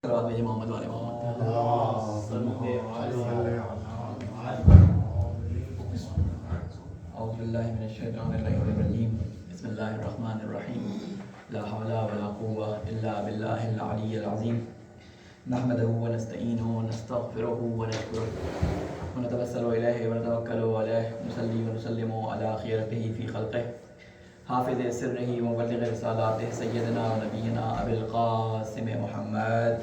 محمد والے محمد. اعوذ باللہ من الشیطان الرجیم. بسم اللہ الرحمن الرحیم. لا حول ولا قوة الا باللہ العلی العظیم. نحمده ونستعینه ونستغفره ونشکره ونتوسل الیہ ونتوکل علیہ. نصلی ونسلم علی خیرته فی خلقہ حافظ سرہ ومبلغ رسالاتہ سیدنا و نبینا ابی القاسم محمد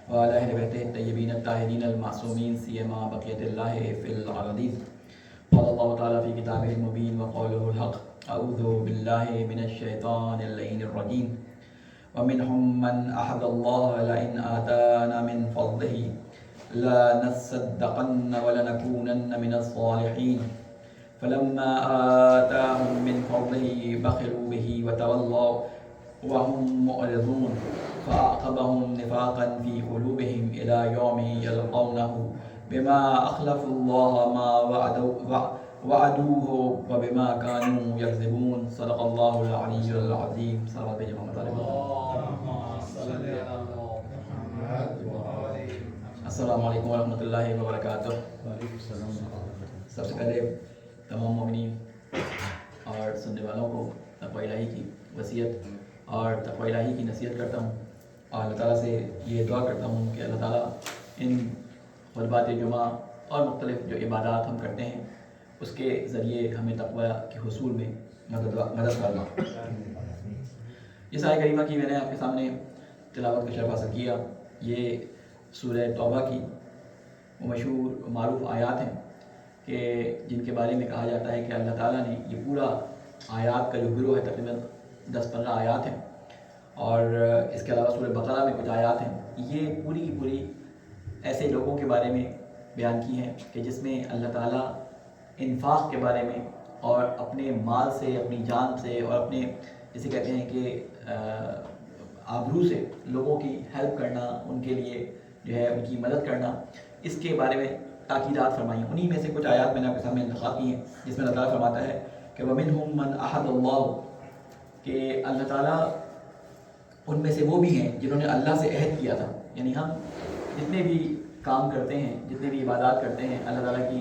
وعلى اہل بیتہ الطیبین الطاہرین المعصومین سیما بقیۃ اللہ فی الارضین. قال اللہ تعالی فی کتابہ المبین وقولہ الحق. اعوذ باللہ من الشیطان اللعین الرجیم. ومنهم من أحد الله لئن آتانا من فضله لنصدقن ولنكونن من الصالحين فلما آتاهم من فضله بخلوا به وتولوا وهم معرضون فأعقبهم نفاقا في قلوبهم إلى يوم يلقونه بما أخلفوا الله ما وعدوه وبما كانوا يكذبون. صدق الله العلي العظيم. صلوات بھیجو محمد علیہ. السلام علیکم ورحمۃ اللہ وبرکاتہ. سب سے پہلے تمام مومنین اور سننے والوں کو تقوی الہی کی وصیت اور تقوی الہی کی نصیحت کرتا ہوں اور اللہ تعالیٰ سے یہ دعا کرتا ہوں کہ اللہ تعالیٰ ان خطبات جمعہ اور مختلف جو عبادات ہم کرتے ہیں اس کے ذریعے ہمیں تقوی کے حصول میں مدد کرنا. اس آیہ کریمہ کی میں نے آپ کے سامنے تلاوت کا شرف حاصل کیا. یہ سورہ توبہ کی وہ مشہور معروف آیات ہیں کہ جن کے بارے میں کہا جاتا ہے کہ اللہ تعالیٰ نے یہ پورا آیات کا جو گروہ ہے تقریباً 10-15 آیات ہیں اور اس کے علاوہ سورہ بقرہ میں کچھ آیات ہیں. یہ پوری کی پوری ایسے لوگوں کے بارے میں بیان کی ہیں کہ جس میں اللہ تعالیٰ انفاق کے بارے میں اور اپنے مال سے اپنی جان سے اور اپنے جسے کہتے ہیں کہ آبرو سے لوگوں کی ہیلپ کرنا، ان کے لیے جو ہے ان کی مدد کرنا، اس کے بارے میں تاکیدات فرمائی ہیں. انہی میں سے کچھ آیات میں نے آپ کے سامنے انتخاب کی ہیں جس میں اللہ تعالیٰ فرماتا ہے کہ وَمِنْهُمْ مَنْ أَحَدَ اللَّهُ کہ اللہ تعالیٰ ان میں سے وہ بھی ہیں جنہوں نے اللہ سے عہد کیا تھا. یعنی ہم جتنے بھی کام کرتے ہیں، جتنے بھی عبادات کرتے ہیں، اللہ تعالیٰ کی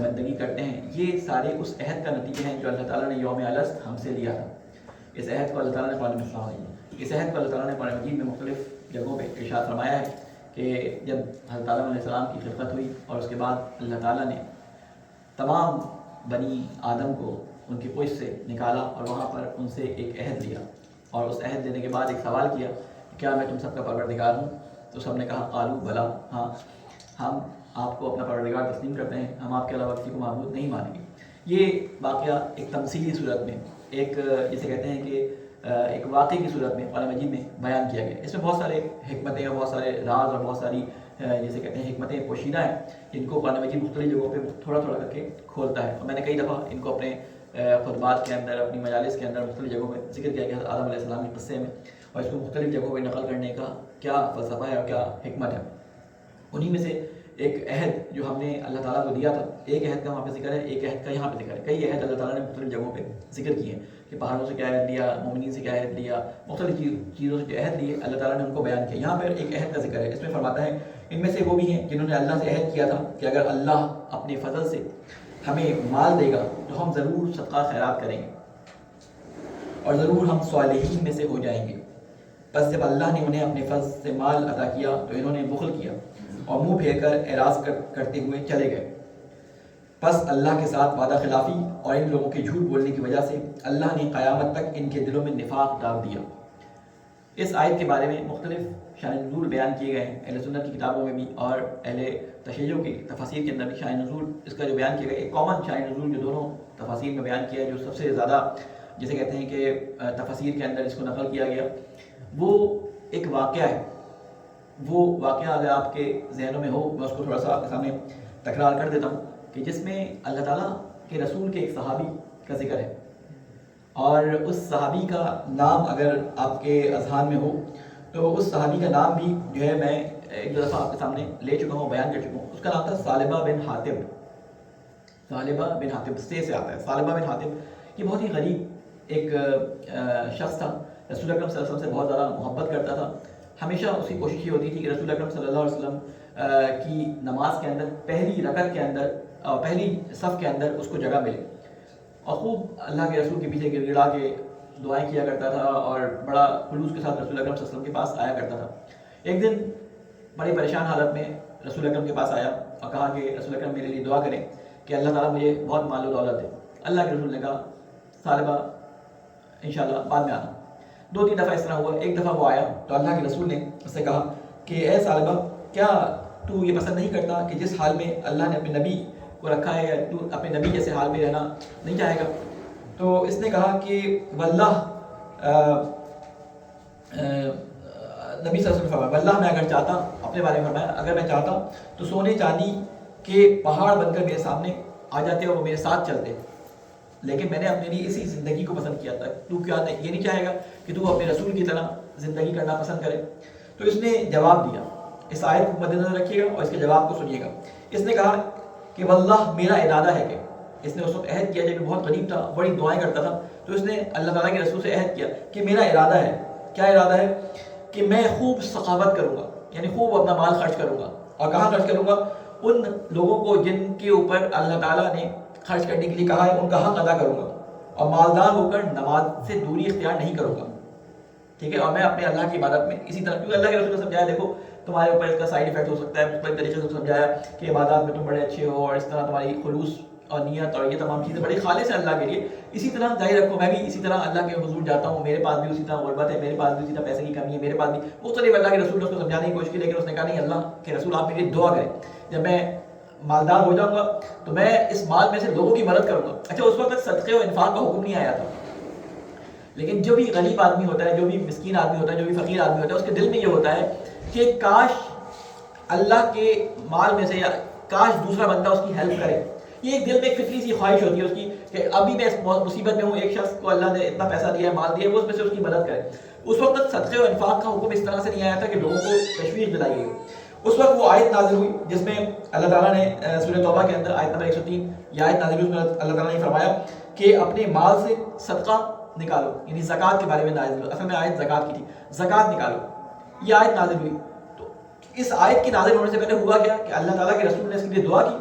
بندگی کرتے ہیں، یہ سارے اس عہد کا نتیجہ ہیں جو اللہ تعالیٰ نے یوم الست ہم سے لیا تھا. اس عہد کو اللہ تعالیٰ نے قرآن میں اس عہد کو اللہ تعالیٰ نے قرآن مجید میں مختلف جگہوں پہ ارشاد فرمایا ہے کہ جب حضرت آدم علیہ السلام کی خلقت ہوئی اور اس کے بعد اللہ تعالیٰ نے تمام بنی آدم کو ان کی پشت سے نکالا اور وہاں پر ان سے ایک عہد لیا اور اس عہد لینے کے بعد ایک سوال کیا کہ کیا میں تم سب کا پروردگار ہوں؟ تو سب نے کہا قالوا بلا، ہاں ہم آپ کو اپنا پروردگار تسلیم کرتے ہیں، ہم آپ کے علاوہ کسی کو معبود نہیں مانیں گے. یہ واقعہ ایک تمثیلی صورت میں، ایک جسے کہتے ہیں کہ ایک واقعی کی صورت میں قرآن مجید میں بیان کیا گیا. اس میں بہت سارے حکمتیں اور بہت سارے راز اور بہت ساری جسے کہتے ہیں حکمتیں پوشیدہ ہیں جن کو قرآن مجید مختلف جگہوں پہ تھوڑا تھوڑا کر کے کھولتا ہے. اور میں نے کئی دفعہ ان کو اپنے خطبات کے اندر، اپنی مجالس کے اندر مختلف جگہوں پہ ذکر کیا کہ آدم علیہ السلام کے قصے میں اور اس کو مختلف جگہوں پہ نقل کرنے کا کیا فلسفہ ہے اور کیا حکمت ہے. انہی میں سے ایک عہد جو ہم نے اللہ تعالیٰ کو دیا تھا، ایک عہد کا وہاں پہ ذکر ہے، ایک عہد کا یہاں پہ ذکر ہے. کئی عہد اللہ تعالیٰ نے مختلف جگہوں پہ ذکر کیے کہ پہاڑوں سے کیا عہد لیا، مومنین سے کیا عہد لیا، مختلف چیزوں سے جو عہد لیے اللہ تعالیٰ نے ان کو بیان کیا. یہاں پر ایک عہد کا ذکر ہے. اس میں فرماتا ہے ان میں سے وہ بھی ہیں جنہوں نے اللہ سے عہد کیا تھا کہ اگر اللہ اپنے فضل سے ہمیں مال دے گا تو ہم ضرور صدقہ خیرات کریں گے اور ضرور ہم صالحین میں سے ہو جائیں گے. بس جب اللہ نے انہیں اپنے فضل سے مال عطا کیا تو انہوں نے بخل کیا اور منہ پھیر کر اعراض کرتے ہوئے چلے گئے. پس اللہ کے ساتھ وعدہ خلافی اور ان لوگوں کے جھوٹ بولنے کی وجہ سے اللہ نے قیامت تک ان کے دلوں میں نفاق ڈال دیا. اس آیت کے بارے میں مختلف شان نزول بیان کیے گئے ہیں اہل سنت کی کتابوں میں بھی اور اہل تشیع کی تفاسیر کے اندر بھی. شان نزول اس کا جو بیان کیا گیا ایک کامن شان نزول جو دونوں تفاسیر میں بیان کیا ہے، جو سب سے زیادہ جسے کہتے ہیں کہ تفاسیر کے اندر اس کو نقل کیا گیا، وہ ایک واقعہ ہے. وہ واقعہ اگر آپ کے ذہنوں میں ہو میں اس کو تھوڑا سا آپ کے سامنے تکرار کر دیتا ہوں کہ جس میں اللہ تعالیٰ کے رسول کے ایک صحابی کا ذکر ہے اور اس صحابی کا نام اگر آپ کے اذہان میں ہو تو اس صحابی کا نام بھی جو ہے میں ایک دفعہ آپ کے سامنے لے چکا ہوں، بیان کر چکا ہوں. اس کا نام تھا ثعلبہ بن حاطب. ثعلبہ بن حاطب سے آتا ہے. ثعلبہ بن حاطب یہ بہت ہی غریب ایک شخص تھا. رسول اکرم صلی اللہ علیہ وسلم سے بہت زیادہ محبت کرتا تھا. ہمیشہ اس کی کوشش یہ ہوتی تھی کہ رسول اکرم صلی اللہ علیہ وسلم کی نماز کے اندر پہلی رکعت کے اندر پہلی صف کے اندر اس کو جگہ ملے, اور خوب اللہ کے رسول کے پیچھے گر گڑا کے دعائیں کیا کرتا تھا اور بڑا خلوص کے ساتھ رسول اکرم صلی اللہ علیہ وسلم کے پاس آیا کرتا تھا. ایک دن بڑی پریشان حالت میں رسول اکرم کے پاس آیا اور کہا کہ رسول اکرم میرے لیے دعا کریں کہ اللہ تعالیٰ مجھے بہت مال و دولت دے. اللہ کے رسول نے کہا ثعلبہ انشاءاللہ بعد میں آنا. 2-3 دفعہ اس طرح ہوا. ایک دفعہ وہ آیا تو اللہ کے رسول نے اس سے کہا کہ اے ثعلبہ, کیا تو یہ پسند نہیں کرتا کہ جس حال میں اللہ نے اپنے نبی کو رکھا ہے تو اپنے نبی جیسے حال میں رہنا نہیں چاہے گا؟ تو اس نے کہا کہ واللہ نبی صلی اللہ علیہ وسلم فرمایا واللہ میں اگر چاہتا, اپنے بارے میں فرمایا, اگر میں چاہتا تو سونے چاندی کے پہاڑ بن کر میرے سامنے آ جاتے اور وہ میرے ساتھ چلتے, لیکن میں نے اپنے لیے اسی زندگی کو پسند کیا تھا. تو کیا یہ نہیں چاہے گا کہ تو اپنے رسول کی طرح زندگی کرنا پسند کرے؟ تو اس نے جواب دیا. اس آیت کو مد نظر رکھیے گا اور اس کے جواب کو سنیے گا. اس نے کہا کہ واللہ میرا ارادہ ہے کہ, اس نے اس وقت عہد کیا جب بہت غریب تھا, بڑی دعائیں کرتا تھا, تو اس نے اللہ تعالیٰ کے رسول سے عہد کیا کہ میرا ارادہ ہے. کیا ارادہ ہے؟ کہ میں خوب سخاوت کروں گا, یعنی خوب اپنا مال خرچ کروں گا. اور کہاں خرچ کروں گا؟ ان لوگوں کو جن کے اوپر اللہ تعالیٰ نے خرچ کرنے کے لیے کہا ہے ان کا حق ادا کروں گا, اور مالدار ہو کر نماز سے دوری اختیار نہیں کروں گا. ٹھیک ہے, اور میں اپنے اللہ کی عبادت میں اسی طرح, کیونکہ اللہ کے رسول نے سمجھایا دیکھو تمہارے اوپر اس کا سائیڈ افیکٹ ہو سکتا ہے, مختلف طریقے سے سمجھایا کہ عبادات میں تم بڑے اچھے ہو اور اس طرح تمہاری خلوص اور نیت اور یہ تمام چیزیں بڑی خالص ہیں اللہ کے لیے. اسی طرح جاری رکھو میں بھی اسی طرح اللہ کے حضور جاتا ہوں, میرے پاس بھی اسی طرح غربت ہے, میرے پاس بھی اسی طرح پیسے کی کمی ہے, میرے پاس بھی مختلف. اللہ کے رسول نے اس کو سمجھانے کی کوشش کی, لیکن اس نے کہا نہیں اللہ کے رسول آپ میری دعا کریں, جب میں مالدار ہو جاؤں گا تو میں اس مال میں سے لوگوں کی مدد کروں گا. اچھا اس وقت صدقے و انفاق کا حکم نہیں آیا تھا, لیکن جو بھی غریب آدمی ہوتا ہے, جو بھی مسکین آدمی ہوتا ہے, جو بھی فقیر آدمی ہوتا ہے, اس کے دل میں یہ ہوتا ہے کہ کاش اللہ کے مال میں سے یا کاش دوسرا بندہ اس کی ہیلپ کرے. یہ ایک دل میں ایک فطری سی خواہش ہوتی ہے اس کی کہ ابھی میں اس مصیبت میں ہوں, ایک شخص کو اللہ نے اتنا پیسہ دیا ہے, مال دیا ہے, وہ اس میں سے اس کی مدد کرے. اس وقت تک صدقے و انفاق کا حکم اس طرح سے نہیں آیا تھا کہ لوگوں کو تشویش دلائی گئی. اس وقت وہ آیت نازل ہوئی جس میں اللہ تعالیٰ نے سورہ توبہ کے اندر آیت نمبر 103 یہ آیت نازل ہوئی, اس میں اللہ تعالیٰ نے فرمایا کہ اپنے مال سے صدقہ نکالو, یعنی زکوٰۃ کے بارے میں نازل ہوئی. اصل میں آیت زکوٰۃ کی تھی, زکوٰۃ نکالو, یہ آیت نازل ہوئی. تو اس آیت کے نازل ہونے سے پہلے ہوا کیا کہ اللہ تعالیٰ کے رسول نے اس کے لیے دعا کی,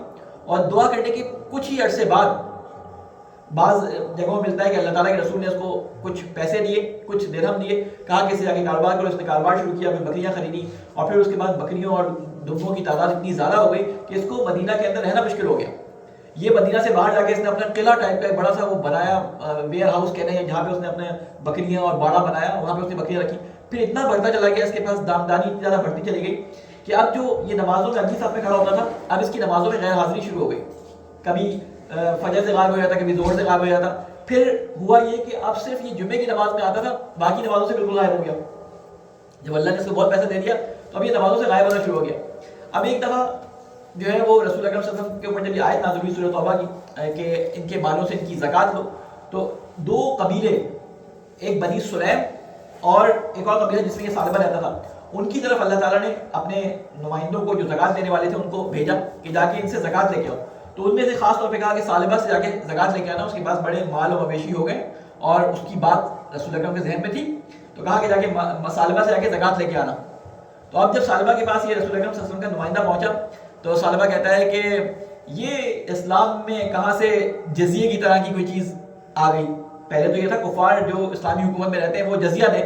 اور دعا کرنے کے کچھ ہی عرصے بعد بعض جگہوں میں ملتا ہے کہ اللہ تعالیٰ کے رسول نے اس کو کچھ پیسے دیے, کچھ درہم دیے, کہا کہ اسے جا کے کاروبار کرو. اس نے کاروبار شروع کیا, پھر بکریاں خریدی, اور پھر اس کے بعد بکریوں اور دمبوں کی تعداد اتنی زیادہ ہو گئی کہ اس کو مدینہ کے اندر رہنا مشکل ہو گیا. یہ مدینہ سے باہر جا کے اس نے اپنا قلعہ ٹائپ کا ایک بڑا سا وہ بنایا, ویئر ہاؤس کہتے ہیں, جہاں پہ اس نے اپنے بکریاں اور باڑا بنایا, وہاں پہ اس نے بکریاں رکھی. پھر اتنا بڑھتا چلا گیا, اس کے پاس دامدانی اتنی زیادہ بڑھتی چلی گئی کہ اب جو یہ نمازوں میں اگلی صف میں کھڑا ہوتا تھا, اب اس کی نمازوں میں غیر حاضری شروع ہو گئی. کبھی فجر سے غائب ہو جاتا, کبھی ظہر سے غائب ہو جاتا. پھر ہوا یہ کہ اب صرف یہ جمعے کی نماز میں آتا تھا, باقی نمازوں سے بالکل غائب ہو گیا. جب اللہ نے اس کو بہت پیسہ دے دیا تو اب یہ نمازوں سے غائب ہونا شروع ہو گیا. اب ایک دفعہ جو ہے وہ رسول اکرم صلی اللہ علیہ وسلم کے اوپر جب یہ آیت نازل ہوئی سورہ توبہ کی کہ ان کے مالوں سے ان کی زکوٰۃ لو, تو 2 قبیلے, ایک بنی سلیم اور ایک اور قبیلہ جس میں یہ ثعلبہ رہتا تھا, ان کی طرف اللہ تعالیٰ نے اپنے نمائندوں کو جو زکوٰۃ دینے والے تھے ان کو بھیجا کہ جا کے ان سے زکوٰۃ لے کے آؤ. تو ان میں سے خاص طور پہ کہا کہ ثعلبہ سے جا کے زکوٰۃ لے کے آنا. اس کے پاس بڑے مال و مویشی ہو گئے اور اس کی بات رسول اکرم کے ذہن میں تھی, تو کہا کہ جا کے ثعلبہ سے جا کے زکوٰۃ لے کے آنا. تو اب جب ثعلبہ کے پاس یہ رسول اکرم صلی اللہ علیہ وسلم کا نمائندہ پہنچا تو ثعلبہ کہتا ہے کہ یہ اسلام میں کہاں سے جزیے کی طرح کی کوئی چیز آ گئی. پہلے تو یہ تھا کفار جو اسلامی حکومت میں رہتے ہیں وہ جزیہ دیں,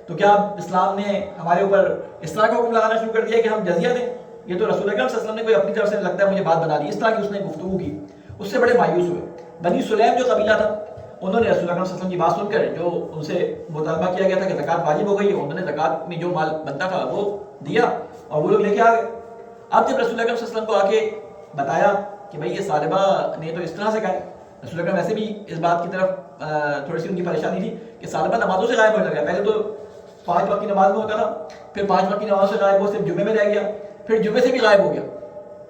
تو کیا اسلام نے ہمارے اوپر اس طرح کا حکم لگانا شروع کر دیا کہ ہم جزیہ دیں؟ یہ تو رسول اکرم صلی اللہ علیہ وسلم نے کوئی اپنی طرف سے لگتا ہے مجھے بات بنا دی, اس طرح کی اس نے گفتگو کی. اس سے بڑے مایوس ہوئے. بنی سلیم جو قبیلہ تھا انہوں نے رسول اکرم صلی اللہ علیہ وسلم کی بات سن کر جو ان سے مطالبہ کیا گیا تھا کہ زکوٰۃ واجب ہو گئی ہے, انہوں نے زکوٰۃ میں جو مال بنتا تھا وہ دیا اور وہ لوگ لے کے آ گئے. اب جب رسول اکرم صلی اللہ علیہ وسلم کو آ کے بتایا کہ بھائی یہ ثعلبہ نے تو اس طرح سے کہا ہے, رسول اکرم ویسے بھی اس بات کی طرف تھوڑی سی ان کی پریشانی تھی کہ ثعلبہ نمازوں سے غائب ہونے لگا. پہلے تو 5 وقت کی نماز میں ہوتا تھا, پھر 5 وقت کی نماز سے غائب ہو, صرف جمعے میں رہ گیا, پھر جمعے سے بھی غائب ہو گیا,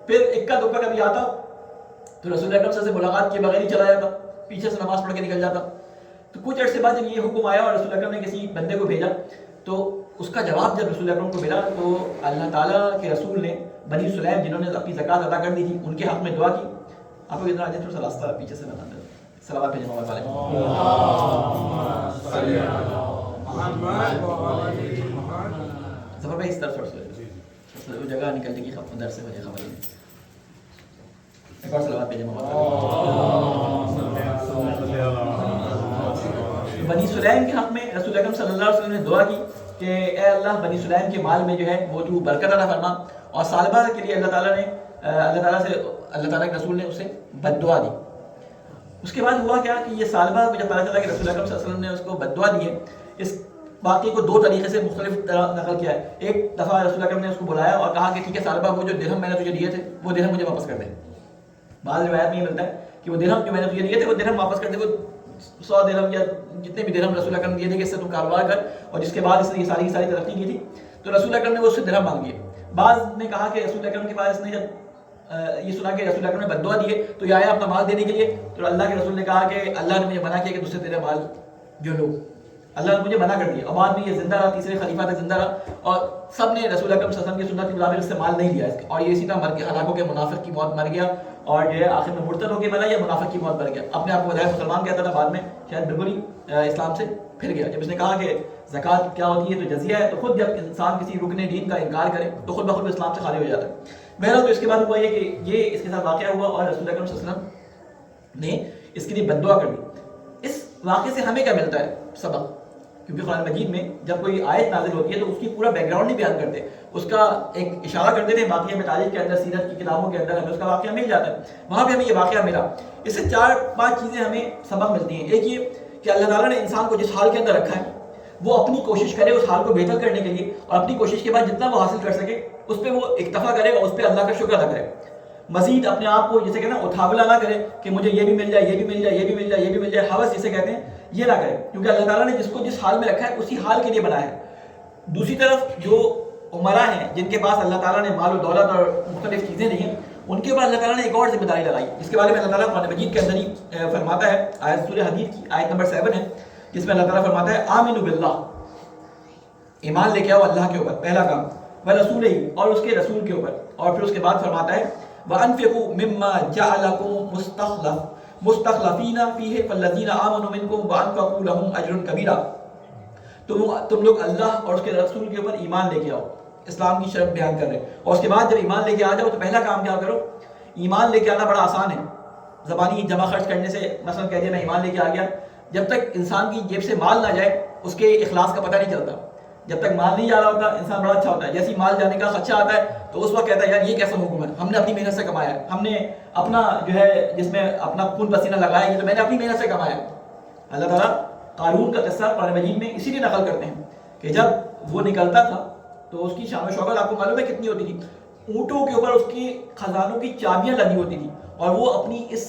پھر اکا دکا کبھی آتا تو رسول اکرم صلی اللہ علیہ وسلم سے ملاقات کے بغیر ہی چلا جاتا, پیچھے سے نماز پڑھ کے نکل جاتا. تو کچھ عرصے بعد جب یہ حکم آیا اور رسول اکرم نے کسی بندے کو بھیجا تو اس کا جواب جب رسول اکرم کو ملا تو اللہ تعالیٰ کے رسول نے بنی سلیم جنہوں نے اپنی زکوٰۃ ادا کر دی تھی ان کے حق میں دعا کی. آپ کو ادھر آ جائے, تھوڑا سا راستہ پیچھے سے بتا دیں. سلامات بھیجیں ہمارے والے. ظفر بھائی اس طرف وہ جگہ نکلنے کی در سے مجھے خبر نہیں. ایک اور صلوات بھیجیں محمد. بنی سلیم کے حق میں رسول اکرم صلی اللہ علیہ وسلم نے دعا کی کہ اے اللہ بنی سلیم کے مال میں جو ہے وہ تو برکت عطا فرما. اور سال بھر کے لیے اللہ تعالیٰ کے رسول نے اسے بد دعا دی. اس کے بعد ہوا کیا کہ یہ سال بھر جب پتہ چلا کہ رسول اکرم صلی اللہ علیہ وسلم نے اس کو بد دعا دی ہے، اس واقعے کو دو طریقے سے مختلف طرح نقل کیا ہے. ایک دفعہ رسول اکرم نے اس کو بلایا اور کہا کہ ٹھیک ہے سال بھر وہ جو درہم میں نے تجھے دیے تھے وہ درہم مجھے واپس کر دے. بعض روایت میں یہ ملتا ہے کہ وہ درہم جو میں نے تجھے دیے تھے وہ درہم واپس کر دے. وہ 100 درہم یا جتنے بھی درہم رسول اکرم دیے تھے کہ اس سے تو کاروبار کر، اور جس کے بعد اس نے یہ ساری ترقی کی تھی تو رسول اکرم نے وہ اس سے درہم مانگ لیے. بعض نے کہا کہ رسول اکرم کے پاس نے جب یہ سنا کہ رسول اکرم نے بد دعا دی ہے تو یہ آیا اپنا مال دینے کے لیے، تو اللہ کے رسول نے کہا کہ اللہ نے مجھے منع کیا کہ تجھ سے تیرا مال جو لو، اللہ نے مجھے منع کر دیا. اور بعد میں یہ زندہ رہا، تیسرے خلیفہ تک زندہ رہا، اور سب نے رسول اکرم صلی اللہ علیہ وسلم کی سنت کے مطابق اس سے مال نہیں لیا. اور یہ اسی طرح مر گیا، ہلاک ہو کے منافق کی موت مر گیا، اور جو ہے آخر میں مرتد ہو کے مرا یا منافق کی موت مر گیا. اپنے آپ کو بظاہر مسلمان کہتا تھا، بعد میں شاید بالکل ہی اسلام سے پھر گیا. جب اس نے کہا کہ زکوٰۃ کیا ہوتی ہے تو جزیہ ہے، تو خود جب انسان کسی رکن دین کا انکار کرے تو خود بخود اسلام سے خالی ہو جاتا ہے. بہرحال تو اس کے بعد ہوا یہ کہ یہ اس کے ساتھ واقعہ ہوا اور رسول اکرم صلی اللہ علیہ وسلم نے اس کے لیے بد دعا کر دی. اس واقعے سے ہمیں کیا ملتا ہے سبق؟ کیونکہ قرآن مجید میں جب کوئی آیت نازل ہوتی ہے تو اس کی پورا بیک گراؤنڈ نہیں بیان کرتے، اس کا ایک اشارہ کرتے تھے. واقعہ میں تاریخ کے اندر، سیرت کی کتابوں کے اندر ہمیں اس کا واقعہ مل جاتا ہے. وہاں پہ ہمیں یہ واقعہ ملا. اس سے 4-5 چیزیں ہمیں سبق ملتی ہیں. ایک یہ کہ اللہ تعالیٰ نے انسان کو جس حال کے اندر رکھا ہے وہ اپنی کوشش کرے اس حال کو بہتر کرنے کے لیے، اور اپنی کوشش کے بعد جتنا وہ حاصل کر سکے اس پہ وہ اکتفا کرے اور اس پہ اللہ کا شکر ادا کرے. مزید اپنے آپ کو جسے کہتے ہیں اٹھاولا نہ کرے کہ مجھے یہ بھی مل جائے، یہ بھی مل جائے، یہ بھی مل جائے، یہ بھی مل جائے، ہوس جسے کہتے ہیں یہ نہ کرے، کیونکہ اللہ تعالیٰ نے جس کو جس حال میں رکھا ہے اسی حال کے لیے بنایا ہے. دوسری طرف جو عمراء ہیں جن کے پاس اللہ تعالیٰ نے مال و دولت اور مختلف چیزیں دی ہیں، ان کے اوپر اللہ تعالیٰ نے ایک اور ذمہ داری لگائی، جس کے بارے میں اللہ تعالیٰ قرآن مجید کے اندر ہی فرماتا ہے. آیت سورہ حدید کی آیت نمبر 7 ہے، جس میں اللہ تعالیٰ فرماتا ہے آمنوا باللہ، ایمان لے کے آؤ اللہ کے اوپر، پہلا کام، ورسولہ، اور اس کے رسول کے اوپر. اور پھر اس کے بعد فرماتا ہے وَأَنفِقُوا مِمَّا جَعَلَكُم مُسْتَخْلَفِينَ فِيهِ فَالَّذِينَ آمَنُوا مِنكُمْ وَأَنفَقُوا لَهُمْ أَجْرٌ كَبِيرٌ. تم لوگ اللہ اور اس کے رسول کے اوپر ایمان لے کے آؤ. اسلام کی شرط بیان کر رہے ہیں. اور اس کے بعد جب ایمان لے کے آ جاؤ تو پہلا کام کیا کرو؟ ایمان لے کے آنا بڑا آسان ہے، زبانی جمع خرچ کرنے سے. مثلا کہہ دیا میں ایمان لے کے آ گیا، جب تک انسان کی جیب سے مال نہ جائے اس کے اخلاص کا پتہ نہیں چلتا. جب تک مال نہیں جا رہا ہوتا انسان بڑا اچھا ہوتا ہے، جیسے ہی مال جانے کا خدشہ آتا ہے تو اس وقت کہتا ہے یار یہ کیسا حکم ہے، ہم نے اپنی محنت سے کمایا ہے، ہم نے اپنا جو ہے جس میں اپنا خون پسینہ لگایا، یہ تو میں نے اپنی محنت سے کمایا ہے. اللہ تعالیٰ قارون کا قصہ قرآن مجید میں اسی لیے نقل کرتے ہیں کہ جب وہ نکلتا تھا تو اس کی شان و شوکت آپ کو معلوم ہے کتنی ہوتی تھی. اونٹوں کے اوپر اس کی خزانوں کی چابیاں لگی ہوتی تھی، اور وہ اپنی اس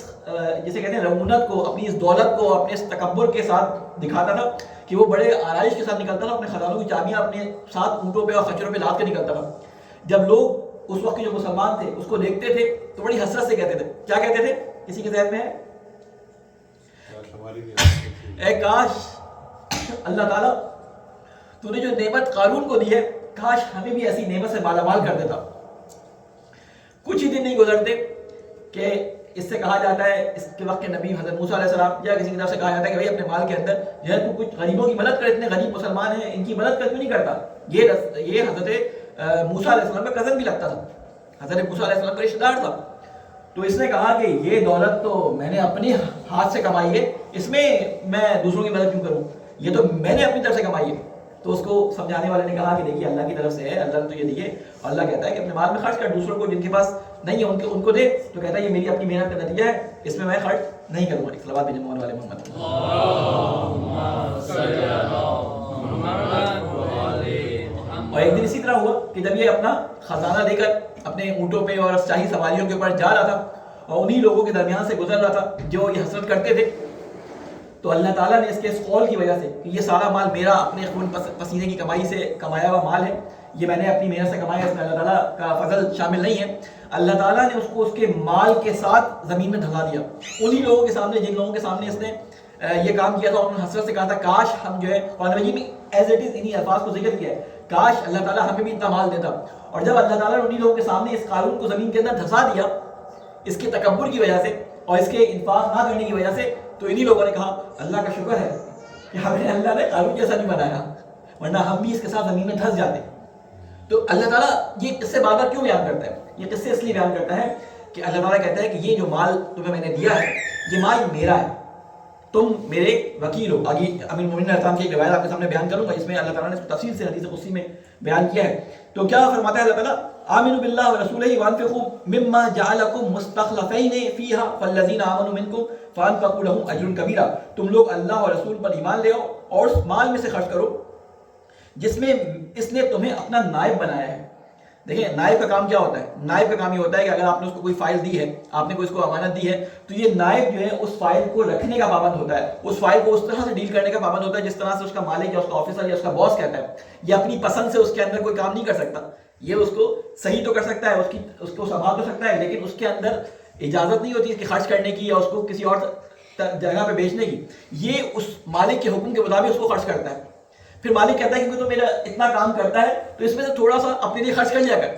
جسے کہتے ہیں رعونت کو، اپنی اس دولت کو اپنے اس تکبر کے ساتھ دکھاتا تھا کہ وہ بڑے آرائش کے ساتھ نکلتا تھا، اپنے خزانوں کی چابیاں اپنے ساتھ اونٹوں پہ اور خچروں پہ لاد کے نکلتا تھا. جب لوگ اس وقت کے جو مسلمان تھے اس کو دیکھتے تھے تو بڑی حسرت سے کہتے تھے، کیا کہتے تھے؟ کسی کے ذہن میں ہے؟ اے کاش اللہ تعالیٰ تو نے جو نعمت قارون کو دی ہے، کاش ہمیں بھی ایسی نعمت سے مالا مال کر دیتا. کچھ ہی دن نہیں گزرتے کہ اس سے کہا جاتا ہے، اس کے وقت کے نبی حضرت موسیٰ علیہ السلام یا کسی کی طرف سے کہا جاتا ہے کہ بھائی اپنے مال کے اندر جو ہے تو کچھ غریبوں کی مدد کر، اتنے غریب مسلمان ہیں ان کی مدد کر کیوں نہیں کرتا؟ یہ حضرت موسیٰ علیہ السلام کا کزن بھی لگتا تھا، حضرت موسیٰ علیہ السلام کا رشتہ دار تھا. تو اس نے کہا کہ یہ دولت تو میں نے اپنے ہاتھ سے کمائی ہے، اس میں میں دوسروں کی مدد کیوں کروں، یہ تو میں نے اپنی طرف سے کمائی ہے. تو اس کو سمجھانے والے نے کہا کہ دیکھیے اللہ کی طرف سے ہے، اللہ نے تو یہ دیے، اور اللہ کہتا ہے کہ اپنے مال میں خرچ کر، دوسروں کو جن کے پاس نہیں ہے ان کو دے. تو کہتا ہے یہ میری اپنی محنت کا نتیجہ ہے، اس میں میں خرچ نہیں کروں گا. صلوات بھیجیں مولانا والے محمد. اور ایک دن اسی طرح ہوا کہ جب یہ اپنا خزانہ لے کر اپنے اونٹوں پہ اور شاہی سواریوں کے اوپر جا رہا تھا اور انہی لوگوں کے درمیان سے گزر رہا تھا جو یہ حسرت کرتے تھے، تو اللہ تعالیٰ نے اس کے اس قول کی وجہ سے کہ یہ سارا مال میرا اپنے خون پسینے کی کمائی سے کمایا ہوا مال ہے، یہ میں نے اپنی محنت سے کمایا، اس میں اللہ تعالیٰ کا فضل شامل نہیں ہے. اللہ تعالیٰ نے اس کو اس کے مال کے ساتھ زمین میں دھسا دیا. انہی لوگوں کے سامنے جن لوگوں کے سامنے اس نے یہ کام کیا تھا، انہوں نے حسرت سے کہا تھا کاش ہم جو ہے، قرآن مجید میں ایز اٹ از انہی الفاظ کو ذکر کیا ہے، کاش اللہ تعالیٰ ہمیں بھی اتنا مال دیتا. اور جب اللہ تعالیٰ نے انہی لوگوں کے سامنے اس قارون کو زمین کے اندر دھسا دیا اس کے تکبر کی وجہ سے اور اس کے انفاق نہ کرنے کی وجہ سے، تو انہی لوگوں نے کہا اللہ کا شکر ہے کہ ہمیں اللہ نے قارون جیسا نہیں بنایا. ورنہ ہم بھی اس کے ساتھ زمین میں دھس جاتے. تو اللہ تعالیٰ یہ قصے بار بار کیوں بیان کرتا ہے؟ یہ قصے اس لیے بیان کرتا ہے کہ اللہ تعالیٰ کہتا ہے کہ یہ جو مال تمہیں میں نے دیا ہے یہ مال میرا ہے, تم میرے وکیل ہو. آگے امیر المومنین علیہ السلام کی ایک روایت آپ کے سامنے بیان کروں گا, اس میں اللہ تعالیٰ نے اس کو تفصیل سے حدیث قدسی میں بیان کیا ہے. تو کیا فرماتا ہے اللہ تعالیٰ, آمنوا باللہ ورسولہ وانفقوا مما جعلکم مستخلفین فیہا فالذین آمنوا منکم فانفقوا لهم اجر کبیرہ. تم لوگ اللہ اور رسول پر ایمان لے آؤ اور اس مال میں سے خرچ کرو جس میں اس نے تمہیں اپنا نائب بنایا ہے. دیکھیں نائب کا کام کیا ہوتا ہے؟ نائب کا کام یہ ہوتا ہے کہ اگر آپ نے اس کو کوئی فائل دی ہے, آپ نے کوئی اس کو امانت دی ہے, تو یہ نائب جو ہے اس فائل کو رکھنے کا پابند ہوتا ہے, اس فائل کو اس طرح سے ڈیل کرنے کا پابند ہوتا ہے جس طرح سے اس کا مالک یا اس کا آفیسر یا اس کا باس کہتا ہے. یہ اپنی پسند سے اس کے اندر کوئی کام نہیں کر سکتا. یہ اس کو صحیح تو کر سکتا ہے, اس کو سنبھال تو سکتا ہے, لیکن اس کے اندر اجازت نہیں ہوتی اس کی خرچ کرنے کی یا اس کو کسی اور جگہ پہ بیچنے کی. یہ اس مالک کے حکم کے مطابق اس کو خرچ کرتا ہے. پھر مالک کہتا ہے کہ تو میرا اتنا کام کرتا ہے تو اس میں سے تھوڑا سا اپنے لیے خرچ کر لیا کر,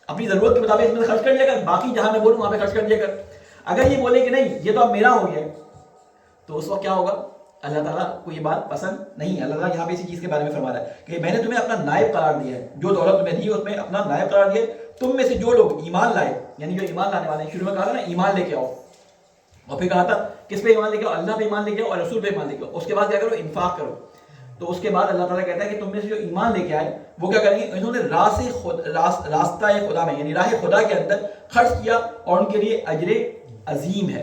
اپنی ضرورت کے مطابق اس میں سے خرچ کر لیا کر, باقی جہاں میں بولوں وہاں پہ خرچ کر لیا کر. اگر یہ بولے کہ نہیں یہ تو اب میرا ہو گیا ہے, تو اس وقت کیا ہوگا؟ اللہ تعالیٰ کو یہ بات پسند نہیں ہے. اللہ تعالیٰ یہاں پہ اسی چیز کے بارے میں فرما رہا ہے کہ میں نے تمہیں اپنا نائب قرار دیا ہے, جو دولت تمہیں دی ہے اس میں اپنا نائب قرار دیا ہے. تم میں سے جو لوگ ایمان لائے, یعنی جو ایمان لانے والے ہیں, شروع میں کہا تھا نا ایمان لے کے آؤ, اور پھر کہا تھا کس پہ ایمان لے کے آؤ؟ اللہ پہ ایمان لے کے آؤ اور رسول پہ ایمان لے کے آؤ. اس کے بعد کیا کرو؟ انفاق کرو. تو اس کے بعد اللہ تعالیٰ کہتا ہے کہ تم میں سے جو ایمان لے کے آئے وہ کیا کریں گے؟ انہوں نے راستہ خدا میں یعنی راہ خدا کے اندر خرچ کیا اور ان کے لیے اجر عظیم ہے,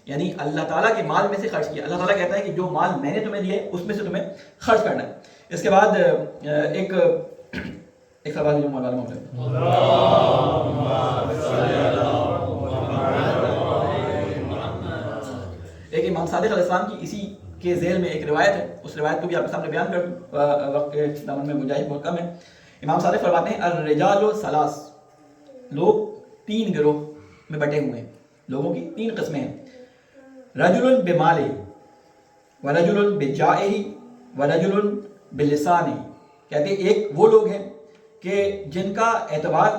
یعنی اللہ تعالیٰ کے مال میں سے خرچ کیا. اللہ تعالیٰ کہتا ہے کہ جو مال میں نے تمہیں دیا ہے اس میں سے تمہیں خرچ کرنا ہے. اس کے بعد ایک سوال جو مولانا ایک امام صادق علیہ السلام کی اسی کے ذیل میں ایک روایت ہے, اس روایت کو بھی آپ کے سامنے بیان کر دوں, وقت کے دامن میں گنجائش بہت کم ہے. امام صادق فرماتے ہیں الرجال ثلاث, لوگ تین گروہ میں بٹے ہوئے ہیں, لوگوں کی تین قسمیں ہیں. رجل بمالہ ورجل بجاہہ ورجل بلسانہ. کہتے ہیں ایک وہ لوگ ہیں کہ جن کا اعتبار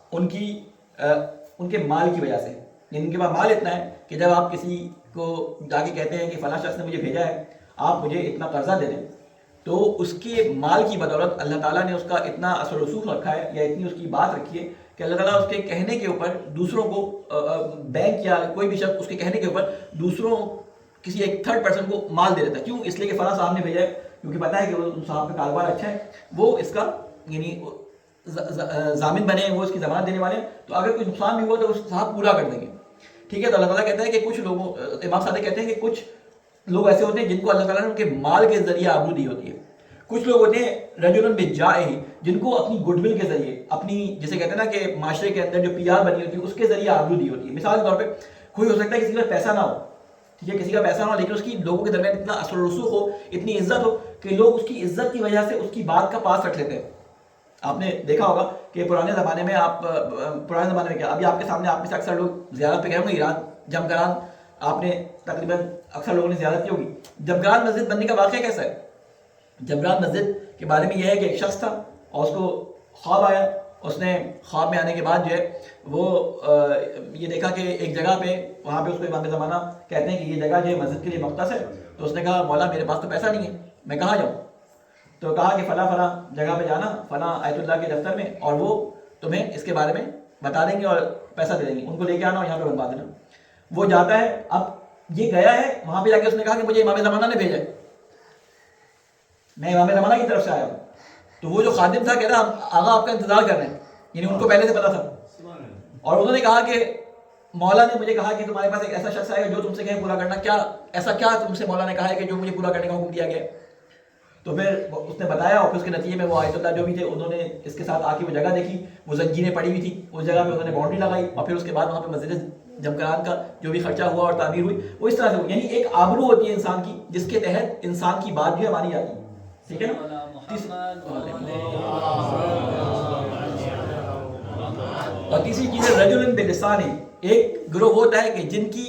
ان کے مال کی وجہ سے, یعنی ان کے پاس مال اتنا ہے کہ جب آپ کسی کو جا کے کہتے ہیں کہ فلاں شخص نے مجھے بھیجا ہے آپ مجھے اتنا قرضہ دے دیں, تو اس کے مال کی بدولت اللہ تعالیٰ نے اس کا اتنا اثر و رسوخ رکھا ہے یا اتنی اس کی بات رکھی ہے کہ اللہ تعالیٰ اس کے کہنے کے اوپر دوسروں کو, بینک یا کوئی بھی شخص اس کے کہنے کے اوپر دوسروں کسی ایک تھرڈ پرسن کو مال دے دیتا ہے. کیوں؟ اس لیے کہ فلاں صاحب نے بھیجا ہے, کیونکہ پتہ ہے کہ وہ صاحب کا کاروبار اچھا ہے, وہ اس کا یعنی ضامن بنے ہیں, وہ اس کی ضمانت دینے والے ہیں, تو اگر کوئی نقصان بھی ہوا تو وہ صاحب پورا کر دیں گے. ٹھیک ہے. تو اللہ تعالیٰ کہتا ہے کہ کچھ لوگوں, امام صادق کہتے ہیں کہ کچھ لوگ ایسے ہوتے ہیں جن کو اللہ تعالیٰ نے ان کے مال کے ذریعے آبرو دی ہوتی ہے. کچھ لوگ ہوتے ہیں رجل بجاہ, جن کو اپنی گڈ ول کے ذریعے, اپنی جسے کہتے ہیں نا کہ معاشرے کے اندر جو پی آر بنی ہوتی ہے اس کے ذریعے آبرو دی ہوتی ہے. مثال کے طور پہ کوئی ہو سکتا ہے کسی کا پیسہ نہ ہو, ٹھیک ہے, کسی کا پیسہ نہ ہو لیکن اس کی لوگوں کے درمیان اتنا اثر و رسوخ ہو, اتنی عزت ہو کہ لوگ اس کی عزت کی وجہ سے اس کی بات کا پاس رکھ لیتے ہیں. آپ نے دیکھا ہوگا کہ پرانے زمانے میں کیا, ابھی آپ کے سامنے آپ میں سے اکثر لوگ زیارت پہ گئے ہوں گے ایران, جمگران, آپ نے تقریباً اکثر لوگوں نے زیارت کی ہوگی. جمگران مسجد بننے کا واقعہ کیسا ہے؟ جمگران مسجد کے بارے میں یہ ہے کہ ایک شخص تھا اور اس کو خواب آیا, اس نے خواب میں آنے کے بعد جو ہے وہ یہ دیکھا کہ ایک جگہ پہ, وہاں پہ اس کو امام زمانہ کہتے ہیں کہ یہ جگہ جو ہے مسجد کے لیے مختص ہے. تو اس نے کہا مولا میرے پاس تو پیسہ نہیں ہے, میں کہاں جاؤں؟ تو کہا کہ فلاں فلاں جگہ پہ جانا, فلاں آیت اللہ کے دفتر میں, اور وہ تمہیں اس کے بارے میں بتا دیں گے اور پیسہ دے دیں گے, ان کو لے کے آنا اور یہاں پہ بنوا دینا. وہ جاتا ہے, اب یہ گیا ہے وہاں پہ جا کے اس نے کہا کہ مجھے امام زمانہ نے بھیجا ہے, میں امام زمانہ کی طرف سے آیا ہوں. تو وہ جو خادم تھا کہہ رہا آغا آپ کا انتظار کر رہے ہیں, یعنی ان کو پہلے سے پتا تھا. اور انہوں نے کہا کہ مولا نے مجھے کہا کہ تمہارے پاس ایک ایسا شخص آئے گا جو تم سے کہیں پورا کرنا, کیا ایسا کیا تم سے مولا نے کہا ہے کہ جو مجھے پورا کرنے کا حکم دیا گیا. تو پھر اس نے بتایا اور پھر اس کے نتیجے میں وہ آیت اللہ جو بھی تھے انہوں نے اس کے ساتھ آ کے وہ جگہ دیکھی, وہ زنجیریں پڑی ہوئی تھی, اس جگہ پہ انہوں نے باؤنڈری لگائی اور پھر اس کے بعد وہاں پہ مسجد جمگران کا جو بھی خرچہ ہوا اور تعمیر ہوئی وہ اس طرح سے ہوئی. یعنی ایک آبرو ہوتی ہے انسان کی جس کے تحت انسان کی بات جو ہے مانی جاتی ہے. ٹھیک ہے نا. اور تیسری چیز ہے رجل بلسانہ, ایک گروہ ہوتا ہے کہ جن کی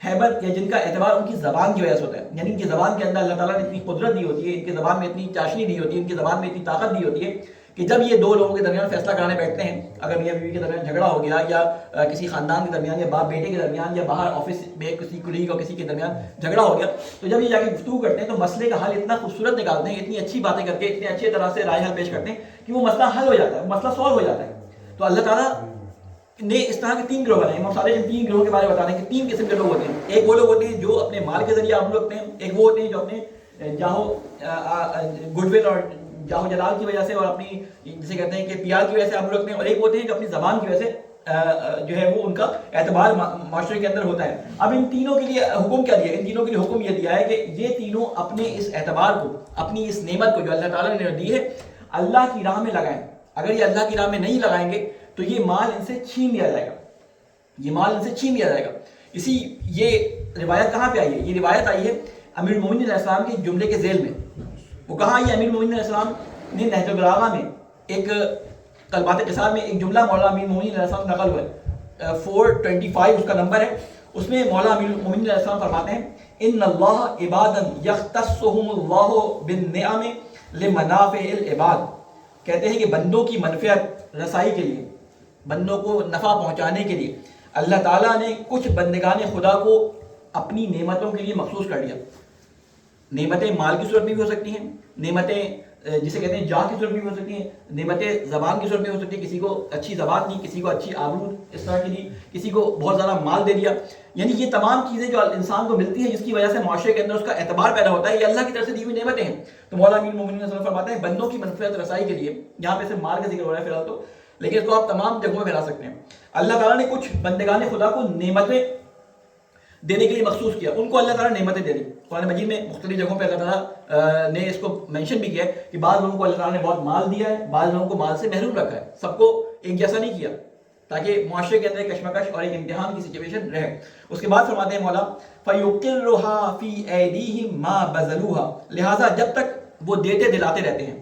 ہیبت یا جن کا اعتبار ان کی زبان کی وجہ سے ہوتا ہے, یعنی ان کی زبان کے اندر اللہ تعالیٰ نے اتنی قدرت دی ہوتی ہے, ان کی زبان میں اتنی چاشنی دی ہوتی ہے, ان کی زبان میں اتنی طاقت دی ہوتی ہے کہ جب یہ دو لوگوں کے درمیان فیصلہ کرانے بیٹھتے ہیں، اگر میاں بیوی کے درمیان جھگڑا ہو گیا یا کسی خاندان کے درمیان یا باپ بیٹے کے درمیان یا باہر آفس میں کسی کلیگ اور کسی کے درمیان جھگڑا ہو گیا، تو جب یہ جا کے گفتگو کرتے ہیں تو مسئلے کا حل اتنا خوبصورت نکالتے ہیں، اتنی اچھی باتیں کر کے اتنے اچھے طرح سے رائے حل پیش کرتے ہیں کہ وہ مسئلہ حل ہو جاتا ہے، مسئلہ سالو ہو جاتا ہے۔ تو اللہ تعالیٰ نے اس طرح کے 3 گروہ بنائے۔ امام صادق ان 3 گروہوں کے بارے میں بتا رہے ہیں کہ 3 قسم کے لوگ ہوتے ہیں۔ ایک وہ لوگ ہوتے ہیں جو اپنے مال کے ذریعے آبرو رکھتے ہیں، ایک وہ ہوتے ہیں جو اپنے جاہو گڈ ول اور جاہو جلال کی وجہ سے اور اپنی جسے کہتے ہیں کہ پیار کی وجہ سے آبرو رکھتے ہیں، اور ایک ہوتے ہیں جو اپنی زبان کی وجہ سے جو ہے وہ ان کا اعتبار معاشرے کے اندر ہوتا ہے۔ اب ان تینوں کے لیے حکم کیا دیا؟ ان تینوں کے لیے حکم یہ دیا ہے کہ یہ تینوں اپنے اس اعتبار کو، اپنی اس نعمت کو جو اللہ تعالیٰ نے دی ہے، اللہ کی راہ میں لگائیں۔ اگر یہ اللہ کی راہ میں نہیں لگائیں گے تو یہ مال ان سے چھین لیا جائے گا، یہ مال ان سے چھین لیا جائے گا۔ یہ روایت کہاں پہ آئی ہے؟ یہ روایت آئی ہے امیر المومنین علیہ السلام کے جملے کے ذیل میں۔ وہ کہاں آئی ہے؟ امیر المومنین علیہ السلام نے نہج البلاغہ میں ایک قلبات قصار میں ایک جملہ مولا امیر المومنین علیہ السلام نقل ہوا ہے، 425 اس کا نمبر ہے۔ اس میں مولا امیر المومنین علیہ السلام فرماتے ہیں ان اللہ عبادا یختصهم اللہ بالنعم لمنافع العباد، کہتے ہیں کہ بندوں کی منفعت رسائی کے لیے، بندوں کو نفع پہنچانے کے لیے اللہ تعالیٰ نے کچھ بندگان خدا کو اپنی نعمتوں کے لیے مخصوص کر دیا۔ نعمتیں مال کی صورت میں بھی ہو سکتی ہیں، نعمتیں جسے کہتے ہیں جاہ کی صورت میں بھی ہو سکتی ہیں، نعمتیں زبان کی صورت میں ہو سکتی ہیں، کسی کو اچھی زبان دی، کسی کو اچھی آبرو اس طرح کی دی، کسی کو بہت زیادہ مال دے دیا۔ یعنی یہ تمام چیزیں جو انسان کو ملتی ہیں جس کی وجہ سے معاشرے کے اندر اس کا اعتبار پیدا ہوتا ہے، یہ اللہ کی طرف سے دی ہوئی نعمتیں ہیں۔ تو مولا امیر المومنین صلی اللہ علیہ وسلم فرماتے ہیں بندوں کی منفعت رسائی کے لیے، یہاں پہ صرف مال کا ذکر ہو رہا ہے فی الحال تو، لیکن اس کو آپ تمام جگہوں میں پھیلا سکتے ہیں۔ اللہ تعالیٰ نے کچھ بندگان خدا کو نعمتیں دینے کے لیے مخصوص کیا، ان کو اللہ تعالیٰ نعمتیں دے دی۔ قرآن مجید میں مختلف جگہوں پہ اللہ تعالیٰ نے اس کو مینشن بھی کیا ہے کہ بعض لوگوں کو اللہ تعالیٰ نے بہت مال دیا ہے، بعض لوگوں کو مال سے محروم رکھا ہے، سب کو ایک جیسا نہیں کیا تاکہ معاشرے کے اندر ایک کشمکش اور ایک امتحان کی سچویشن رہے۔ اس کے بعد فرماتے ہیں مولا فَيُقِرُّهَا فِي أَيْدِيهِمْ مَا بَذَلُوهَا، لہٰذا جب تک وہ دیتے دلاتے رہتے ہیں،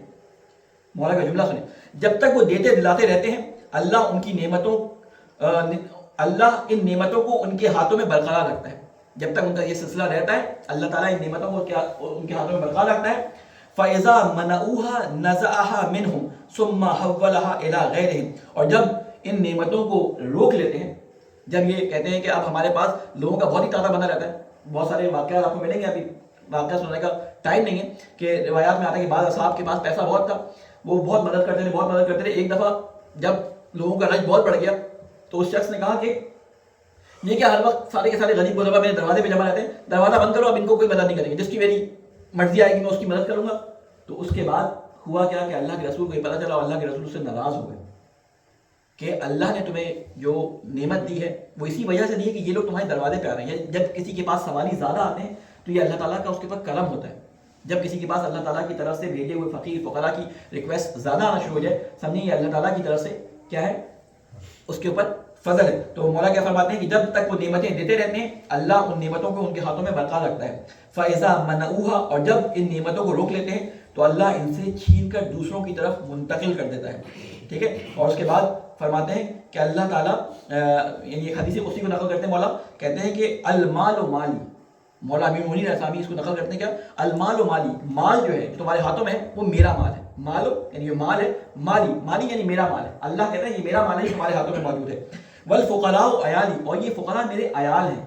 مولا کا جملہ سنیں، جب تک وہ دیتے دلاتے رہتے ہیں اللہ ان کی نعمتوں اللہ ان نعمتوں کو ان کے ہاتھوں میں برقرار رکھتا ہے۔ جب تک ان کا یہ سلسلہ رہتا ہے اللہ تعالیٰ ان نعمتوں کو ان کے ہاتھوں میں برقرار رکھتا ہے۔ فَإِذَا مَنَعُوهَا نَزَعَهَا مِنْهُمْ ثُمَّ حَوَّلَهَا إِلَىٰ غَيْرِهِمْ، اور جب ان نعمتوں کو روک لیتے ہیں، جب یہ کہتے ہیں کہ اب ہمارے پاس لوگوں کا بہت ہی تعداد بنا رہتا ہے، بہت سارے واقعات آپ کو ملیں گے، ابھی واقعہ سننے کا ٹائم نہیں ہے کہ روایات میں آتا ہے کہ بعض اصحاب کے پاس پیسہ بہت تھا، وہ بہت مدد کرتے تھے، بہت مدد کرتے تھے۔ ایک دفعہ جب لوگوں کا رش بہت بڑھ گیا تو اس شخص نے کہا کہ یہ کیا ہر وقت سارے کے سارے غریب غربا میرے دروازے پہ جمع رہتے ہیں، دروازہ بند کرو، اب ان کو کوئی مدد نہیں کریں گے، جس کی میری مرضی آئے گی میں اس کی مدد کروں گا۔ تو اس کے بعد ہوا کیا کہ اللہ کے رسول کو یہ پتہ چلا اور اللہ کے رسول سے ناراض ہو گئے کہ اللہ نے تمہیں جو نعمت دی ہے وہ اسی وجہ سے دی ہے کہ یہ لوگ تمہارے دروازے پہ آ رہے ہیں۔ جب کسی کے پاس سوالی زیادہ آتے ہیں تو یہ اللہ تعالیٰ کا اس کے اوپر کرم ہوتا ہے۔ جب کسی کے پاس اللہ تعالیٰ کی طرف سے بھیجے ہوئے فقیر فقراء کی ریکویسٹ زیادہ آنا شروع ہو جائے، سمجھیں یہ اللہ تعالیٰ کی طرف سے کیا ہے، اس کے اوپر فضل ہے۔ تو مولا کیا فرماتے ہیں کہ جب تک وہ نعمتیں دیتے رہتے ہیں اللہ ان نعمتوں کو ان کے ہاتھوں میں برقرار رکھتا ہے۔ فَإِذَا مَنَعُوهَا، اور جب ان نعمتوں کو روک لیتے ہیں تو اللہ ان سے چھین کر دوسروں کی طرف منتقل کر دیتا ہے، ٹھیک ہے۔ اور اس کے بعد فرماتے ہیں کہ اللہ تعالیٰ یعنی ایک حدیث قدسی کو نقل کرتے ہیں، مولا کہتے ہیں کہ المال و مالی، مولا امیر المومنین اسلامی اس کو نقل کرتے ہیں کیا، المال و مالی، مال جو ہے جو تمہارے ہاتھوں میں ہے وہ میرا مال ہے، مالو یعنی یہ مال ہے، مالی مالی یعنی میرا مال ہے، اللہ کہتا ہے یہ میرا مال ہے جو تمہارے ہاتھوں میں موجود ہے۔ والفقراء عیالی، اور یہ فقراء میرے عیال ہیں،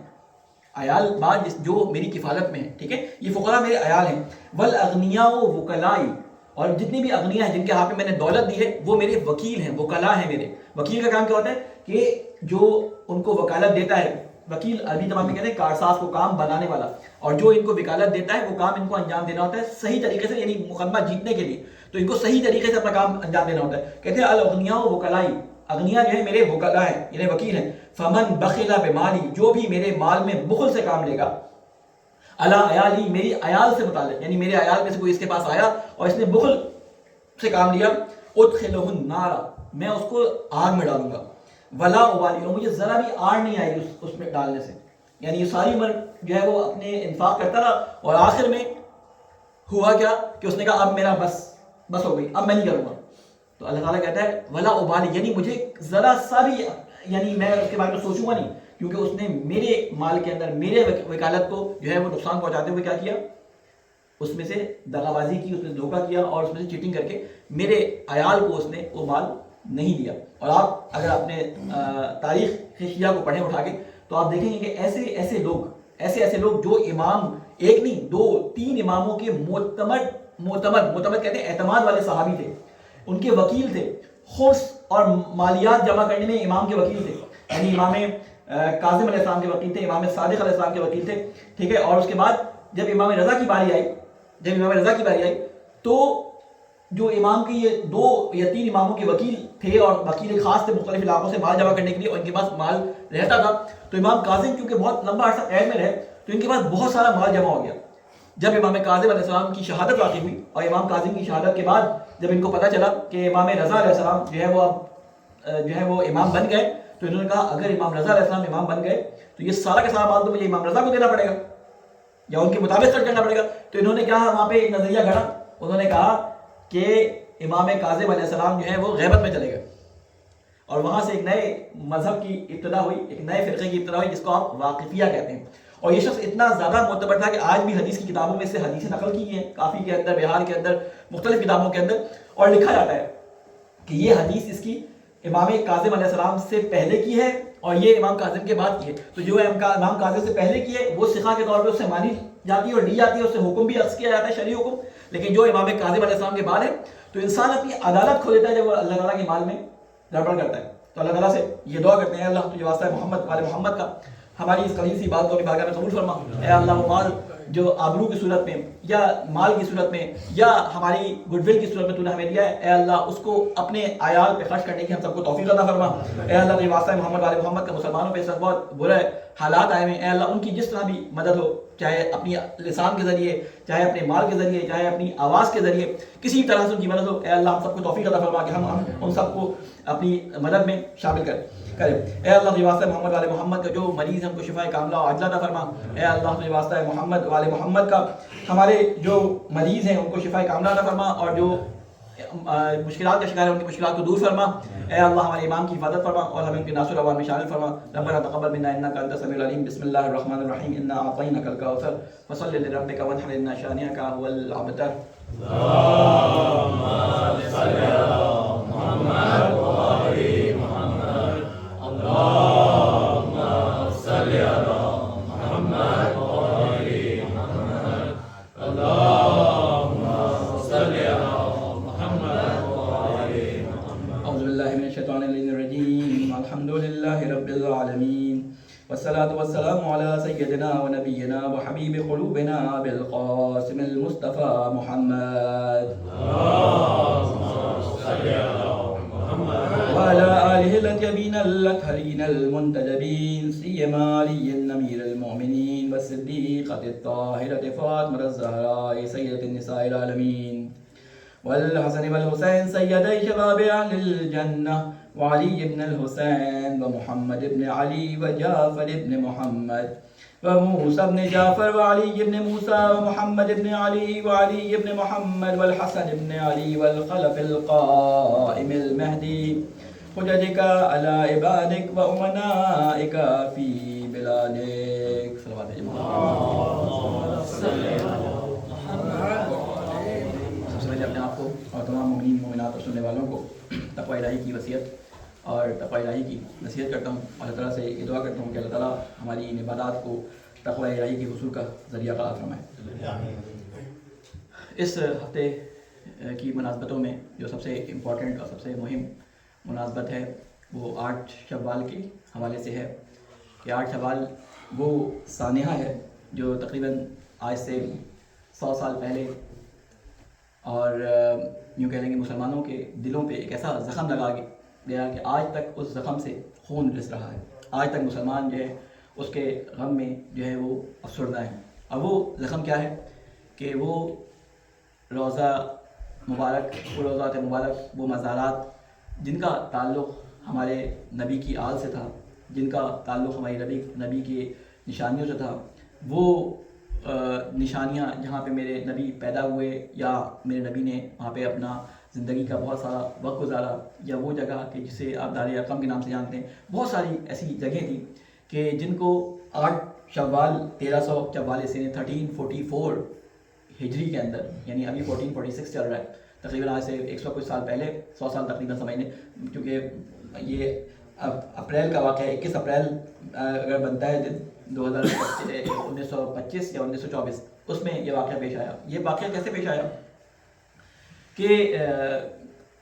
عیال بعد جو میری کفالت میں ہے، ٹھیک ہے، یہ فقراء میرے عیال ہیں۔ والاغنیاء وکلائی، اور جتنی بھی اغنیاء ہیں جن کے ہاتھ میں میں نے دولت دی ہے وہ میرے وکیل ہیں، وکلاء ہیں میرے۔ وکیل کا کام کیا ہوتا ہے کہ جو ان کو وکالت دیتا ہے، وکیل عربی زبان میں کہتے ہیں کارساز کو کام بنانے والا، اور جو ان کو وکالت دیتا ہے وہ کام ان کو انجام دینا ہوتا ہے صحیح طریقے سے، یعنی مقدمہ جیتنے کے لیے تو ان کو صحیح طریقے سے اپنا کام انجام دینا ہوتا ہے۔ کہتے ہیں الاغنیاء وکلائی، اغنیاء جو ہے میرے وکلاء ہیں یعنی وکیل ہیں۔ فمن بخل بمالی، جو بھی میرے مال میں بخل سے کام لے گا، علی عیالی، میری عیال سے متعلق، یعنی میرے عیال میں سے کوئی اس کے پاس آیا اور اس نے بخل سے کام لیا، ادخلہ النار، میں اس کو آگ میں ڈالوں گا، ولا ابالی، اور مجھے ذرا بھی آڑ نہیں آئے گی اس میں ڈالنے سے۔ یعنی یہ ساری عمر جو ہے وہ اپنے انفاق کرتا رہا اور آخر میں ہوا کیا کہ اس نے کہا اب میرا بس ہو گئی، اب میں نہیں کروں گا۔ تو اللہ تعالیٰ کہتا ہے ولا ابالی، یعنی مجھے ذرا سا بھی، یعنی میں اس کے بارے میں سوچوں گا نہیں، کیونکہ اس نے میرے مال کے اندر میرے وکالت کو جو ہے وہ نقصان پہنچاتے ہوئے کیا کیا، اس میں سے دغا بازی کی، اس میں سے دھوکہ کیا اور اس میں سے چیٹنگ کر کے میرے عیال کو اس نے وہ مال نہیں دیا. اور آپ اگر اپنے تاریخ شیعہ کو پڑھیں اٹھا کے تو آپ دیکھیں گے کہ ایسے لوگ جو امام ایک نہیں 2-3 اماموں کے معتمد کہتے ہیں اعتماد والے صحابی تھے، ان کے وکیل تھے، خرص اور مالیات جمع کرنے میں امام کے وکیل تھے، یعنی امام کاظم علیہ السلام کے وکیل تھے، امام صادق علیہ السلام کے وکیل تھے، ٹھیک ہے. اور اس کے بعد جب امام رضا کی باری آئی تو جو امام کے یہ 2 یا 3 اماموں کے وکیل تھے اور وکیل خاص تھے مختلف علاقوں سے مال جمع کرنے کے لیے، اور ان کے پاس مال رہتا تھا، تو امام کاظم کیونکہ بہت لمبا عرصہ قید میں رہے تو ان کے پاس بہت سارا مال جمع ہو گیا. جب امام کاظم علیہ السلام کی شہادت واقع ہوئی اور امام کاظم کی شہادت کے بعد جب ان کو پتہ چلا کہ امام رضا علیہ السلام جو ہے وہ امام بن گئے، تو انہوں نے کہا اگر امام رضا علیہ السلام امام بن گئے تو یہ سارا کا سارا مال تو مجھے امام رضا کو دینا پڑے گا یا ان کے مطابق خرچ کرنا پڑے گا. تو انہوں نے کیا وہاں پہ ایک نظریہ گھڑا، انہوں نے کہا کہ امام کاظم علیہ السلام جو ہے وہ غیبت میں چلے گئے، اور وہاں سے ایک نئے مذہب کی ابتدا ہوئی، ایک نئے فرقے کی ابتدا ہوئی جس کو آپ واقفیہ کہتے ہیں. اور یہ شخص اتنا زیادہ معتبر تھا کہ آج بھی حدیث کی کتابوں میں سے حدیثیں نقل کی ہیں، کافی کے اندر، بہار کے اندر، مختلف کتابوں کے اندر، اور لکھا جاتا ہے کہ یہ حدیث اس کی امام کاظم علیہ السلام سے پہلے کی ہے اور یہ امام کاظم کے بعد کی ہے. تو جو امام کاظم سے پہلے کی ہے وہ سکھا کے طور پہ اس سے مانی جاتی ہے اور لی جاتی ہے، اس سے حکم بھی اخذ کیا جاتا ہے، شرعی حکم. لیکن جو امام کاظم علیہ السلام کے بعد ہے تو انسان اپنی عدالت کھو دیتا ہے جب وہ اللہ تعالیٰ کے مال میں گڑبڑ کرتا ہے. تو اللہ تعالیٰ سے یہ دعا کرتے ہیں اللہ تجھے واسطہ محمد والے محمد کا ہماری اس قلیل سی بات کو اپنی بارگاہ میں قبول فرما. اے اللہ وہ مال جو آبرو کی صورت میں یا مال کی صورت میں یا ہماری گڈ ول کی صورت میں تو نے ہمیں دیا ہے، اے اللہ اس کو اپنے عیال پہ خرچ کرنے کی ہم سب کو توفیق عطا فرما. اے اللہ تجھے واسطہ محمد والے محمد کا مسلمانوں پہ اس وقت بہت برے حالات آئے ہیں، اے اللہ ان کی جس طرح بھی مدد ہو، چاہے اپنی لسان کے ذریعے، چاہے اپنے مال کے ذریعے، چاہے اپنی آواز کے ذریعے، کسی بھی طرح سے ان کی مدد ہو، اے اللہ ہم سب کو توفیق عطا فرما کہ ہم ان سب کو اپنی مدد میں شامل کریں. اے اللہ تجھے واسطہ محمد والے محمد کا جو مریض ہیں ان کو شفا کاملہ و عاجلہ عطا فرما. اے اللہ تجھے واسطہ محمد والے محمد کا ہمارے جو مریض ہیں ان کو شفا کاملہ عطا فرما، اور جو مشکلات کا شکار ہے ان کی مشکلات کو دور فرما. اے اللہ ہمارے امام کی حفاظت فرما اور ہمیں ان کے ناصر عوام میں شامل فرما. ربنا تقبل منا انک انت السمیع العلیم. بسم اللہ الرحمن الرحیم. انا اعطیناک الکوثر فصل لربک وانحر ان شانئک هو الابتر. اللهم صل على محمد وآل محمد. اللهم صل على محمد وآل محمد. اللهم صل على محمد وآل محمد. اعوذ باللہ من الشیطان الرجیم. الحمد للہ رب العالمین والصلاة والسلام على سيدنا ونبينا وحبيب قلوبنا بالقاسم المصطفى محمد. وعلى آله الأطيبين الأطهرين المنتجبين سيما علي الأمير المؤمنين والصديقة الطاهرة فاطمة الزهراء سيدة النساء العالمين والحسن والحسين سيدي شباب أهل الجنة وعلي بن الحسين ومحمد بن علي وجعفر بن محمد وموسى بن جعفر وعلي بن موسى ومحمد بن علي وعلي بن محمد والحسن بن علي والخلف القائم المهدي حججك على عبادك وأمنائك في بلادك. صلوات سب سے پہلے اپنے آپ کو اور تمام مومنین مومنات اور سننے والوں کو تقوی الہی کی وصیت اور تقوی الہی کی نصیحت کرتا ہوں. اللہ تعالیٰ سے یہ دعا کرتا ہوں کہ اللہ تعالیٰ ہماری ان عبادات کو تقوی الہی کے حصول کا ذریعہ قرار فرمائے. اس ہفتے کی مناسبتوں میں جو سب سے امپورٹنٹ اور سب سے مہم مناسبت ہے وہ 8 شوال کے حوالے سے ہے کہ 8 شوال وہ سانحہ ہے جو تقریباً آج سے 100 سال پہلے اور یوں کہہ لیں گے مسلمانوں کے دلوں پہ ایک ایسا زخم لگا گیا کہ آج تک اس زخم سے خون رس رہا ہے. آج تک مسلمان جو ہے اس کے غم میں جو ہے وہ افسردہ ہیں. اور وہ زخم کیا ہے کہ وہ روضہ مبارک، وہ روضات مبارک، وہ مزارات جن کا تعلق ہمارے نبی کی آل سے تھا، جن کا تعلق ہماری نبی کے نشانیوں سے تھا، وہ نشانیاں جہاں پہ میرے نبی پیدا ہوئے یا میرے نبی نے وہاں پہ اپنا زندگی کا بہت سارا وقت گزارا، یا وہ جگہ کہ جسے آپ دار ارقم کے نام سے جانتے ہیں، بہت ساری ایسی جگہیں تھیں کہ جن کو 8 شوال 1344 1344 ہجری کے اندر، یعنی ابھی 1446 چل رہا ہے، تقریباً آج سے 100 کچھ سال پہلے، 100 سال تقریباً سمجھ لیں، کیونکہ یہ اپریل کا واقعہ ہے، 21 اپریل اگر بنتا ہے دن 1925 یا 1924، اس میں یہ واقعہ پیش آیا۔ یہ واقعہ کیسے پیش آیا کہ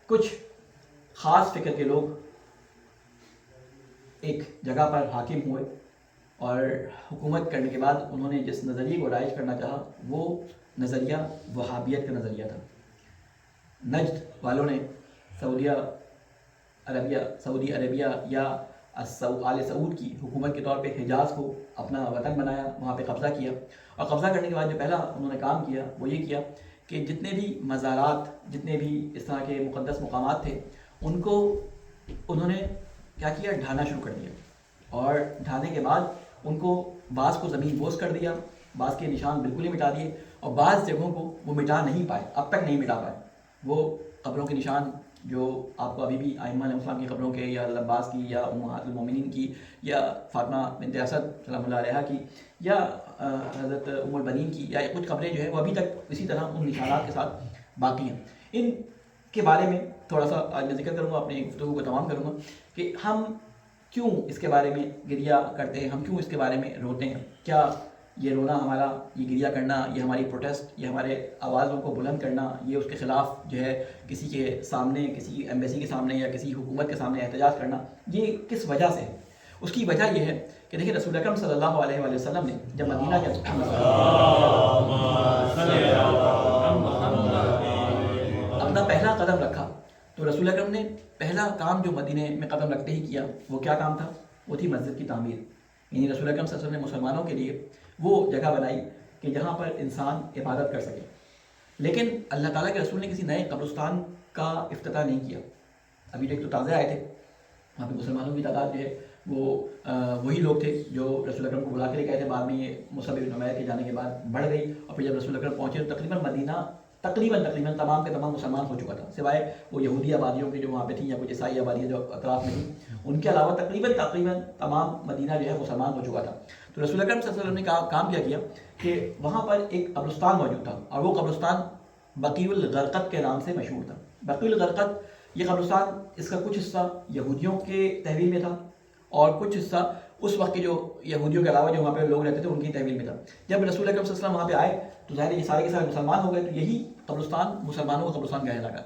کچھ خاص فکر کے لوگ ایک جگہ پر حاکم ہوئے، اور حکومت کرنے کے بعد انہوں نے جس نظریے کو رائج کرنا چاہا وہ نظریہ وہابیت کا نظریہ تھا۔ نجد والوں نے سعودی عربیہ یا آل سعود کی حکومت کے طور پہ حجاز کو اپنا وطن بنایا، وہاں پہ قبضہ کیا، اور قبضہ کرنے کے بعد جو پہلا انہوں نے کام کیا وہ یہ کیا کہ جتنے بھی مزارات، جتنے بھی اس طرح کے مقدس مقامات تھے، ان کو انہوں نے کیا کیا، ڈھانا شروع کر دیا، اور ڈھانے کے بعد ان کو بعض کو زمین بوس کر دیا، بعض کے نشان بالکل ہی مٹا دیے، اور بعض جگہوں کو وہ مٹا نہیں پائے، اب تک نہیں مٹا پائے۔ وہ قبروں کے نشان جو آپ کو ابھی بھی ائمہ علیہ السلام کی قبروں کے، یا عباس کی، یا امہات المومنین کی، یا فاطمہ بنت اسد سلام اللہ علیہا کی، یا حضرت ام البنین کی، یا کچھ قبریں جو ہیں وہ ابھی تک اسی طرح ان نشانات کے ساتھ باقی ہیں۔ ان کے بارے میں تھوڑا سا آج میں ذکر کروں گا، اپنی گفتگو کو تمام کروں گا کہ ہم کیوں اس کے بارے میں گریہ کرتے ہیں، ہم کیوں اس کے بارے میں روتے ہیں۔ کیا یہ رونا ہمارا، یہ گریہ کرنا، یہ ہماری پروٹیسٹ، یہ ہمارے آوازوں کو بلند کرنا، یہ اس کے خلاف جو ہے کسی کے سامنے، کسی ایمبیسی کے سامنے یا کسی حکومت کے سامنے احتجاج کرنا، یہ کس وجہ سے ہے؟ اس کی وجہ یہ ہے کہ دیکھیں رسول اکرم صلی اللہ علیہ وآلہ وسلم نے جب مدینہ کے اپنا پہلا قدم رکھا، تو رسول اکرم نے پہلا کام جو مدینے میں قدم رکھتے ہی کیا وہ کیا کام تھا؟ وہ تھی مسجد کی تعمیر۔ یعنی رسول اکرم صلی اللہ علیہ وسلم نے مسلمانوں کے لیے وہ جگہ بنائی کہ جہاں پر انسان عبادت کر سکے۔ لیکن اللہ تعالیٰ کے رسول نے کسی نئے قبرستان کا افتتاح نہیں کیا۔ ابھی ایک تو تازہ آئے تھے، وہاں پہ مسلمانوں کی تعداد جو ہے وہ وہی لوگ تھے جو رسول اکرم کو بلا کے لے گئے تھے، بعد میں یہ مصعب بن عمیر کے جانے کے بعد بڑھ گئی، اور پھر جب رسول اکرم پہنچے تو تقریباً مدینہ تقریباً تمام کے تمام مسلمان ہو چکا تھا، سوائے وہ یہودی آبادیوں کے جو وہاں پہ تھیں یا کچھ عیسائی آبادیاں جو اطراف میں تھیں، ان کے علاوہ تقریباً تمام مدینہ جو ہے مسلمان ہو چکا تھا۔ تو رسول اکرم صلی اللہ علیہ وسلم نے کام کیا کہ وہاں پر ایک قبرستان موجود تھا، اور وہ قبرستان بقیع الغرقد کے نام سے مشہور تھا۔ بقیع الغرقد یہ قبرستان، اس کا کچھ حصہ یہودیوں کے تحویل میں تھا، اور کچھ حصہ اس وقت کے جو یہودیوں کے علاوہ جو وہاں پہ لوگ رہتے تھے ان کی تحویل میں تھا۔ جب رسول اکرم صلی اللہ علیہ وسلم وہاں پہ آئے تو ظاہر یہ سارے کے سارے مسلمان ہو گئے، تو یہی قبرستان مسلمانوں کا قبرستان کہنے لگا۔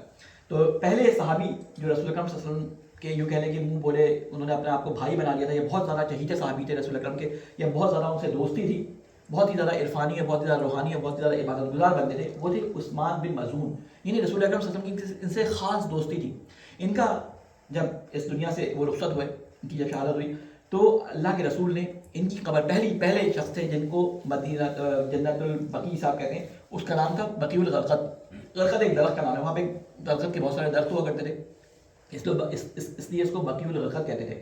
تو پہلے صحابی جو رسول اکرم صلی اللہ علیہ وسلم کے یوں کہنے کے منہ بولے، انہوں نے اپنے آپ کو بھائی بنا لیا تھا، یہ بہت زیادہ چہیتے صحابی تھے رسول اکرم کے، یا بہت زیادہ ان سے دوستی تھی، بہت ہی زیادہ عرفانی ہے، بہت ہی زیادہ روحانی ہے، بہت ہی زیادہ عبادت گزار بندے تھے، وہ تھے عثمان بن مظعون۔ یعنی رسول اکرم صلی اللہ علیہ وسلم کی ان سے خاص دوستی تھی۔ ان کا جب اس دنیا سے وہ رخصت ہوئے، ان کی جب شہادت ہوئی، تو اللہ کے رسول نے ان کی قبر، پہلے شخص تھے جن کو مدینہ جنت البقیع صاحب کہتے ہیں، اس کا نام تھا بقیع الغرقد۔ غرقد ایک درخت کا نام ہے، وہاں پہ درخت کے بہت سارے درخت ہوا کرتے تھے، اس لیے اس کو بقیع الغرقد کہتے تھے۔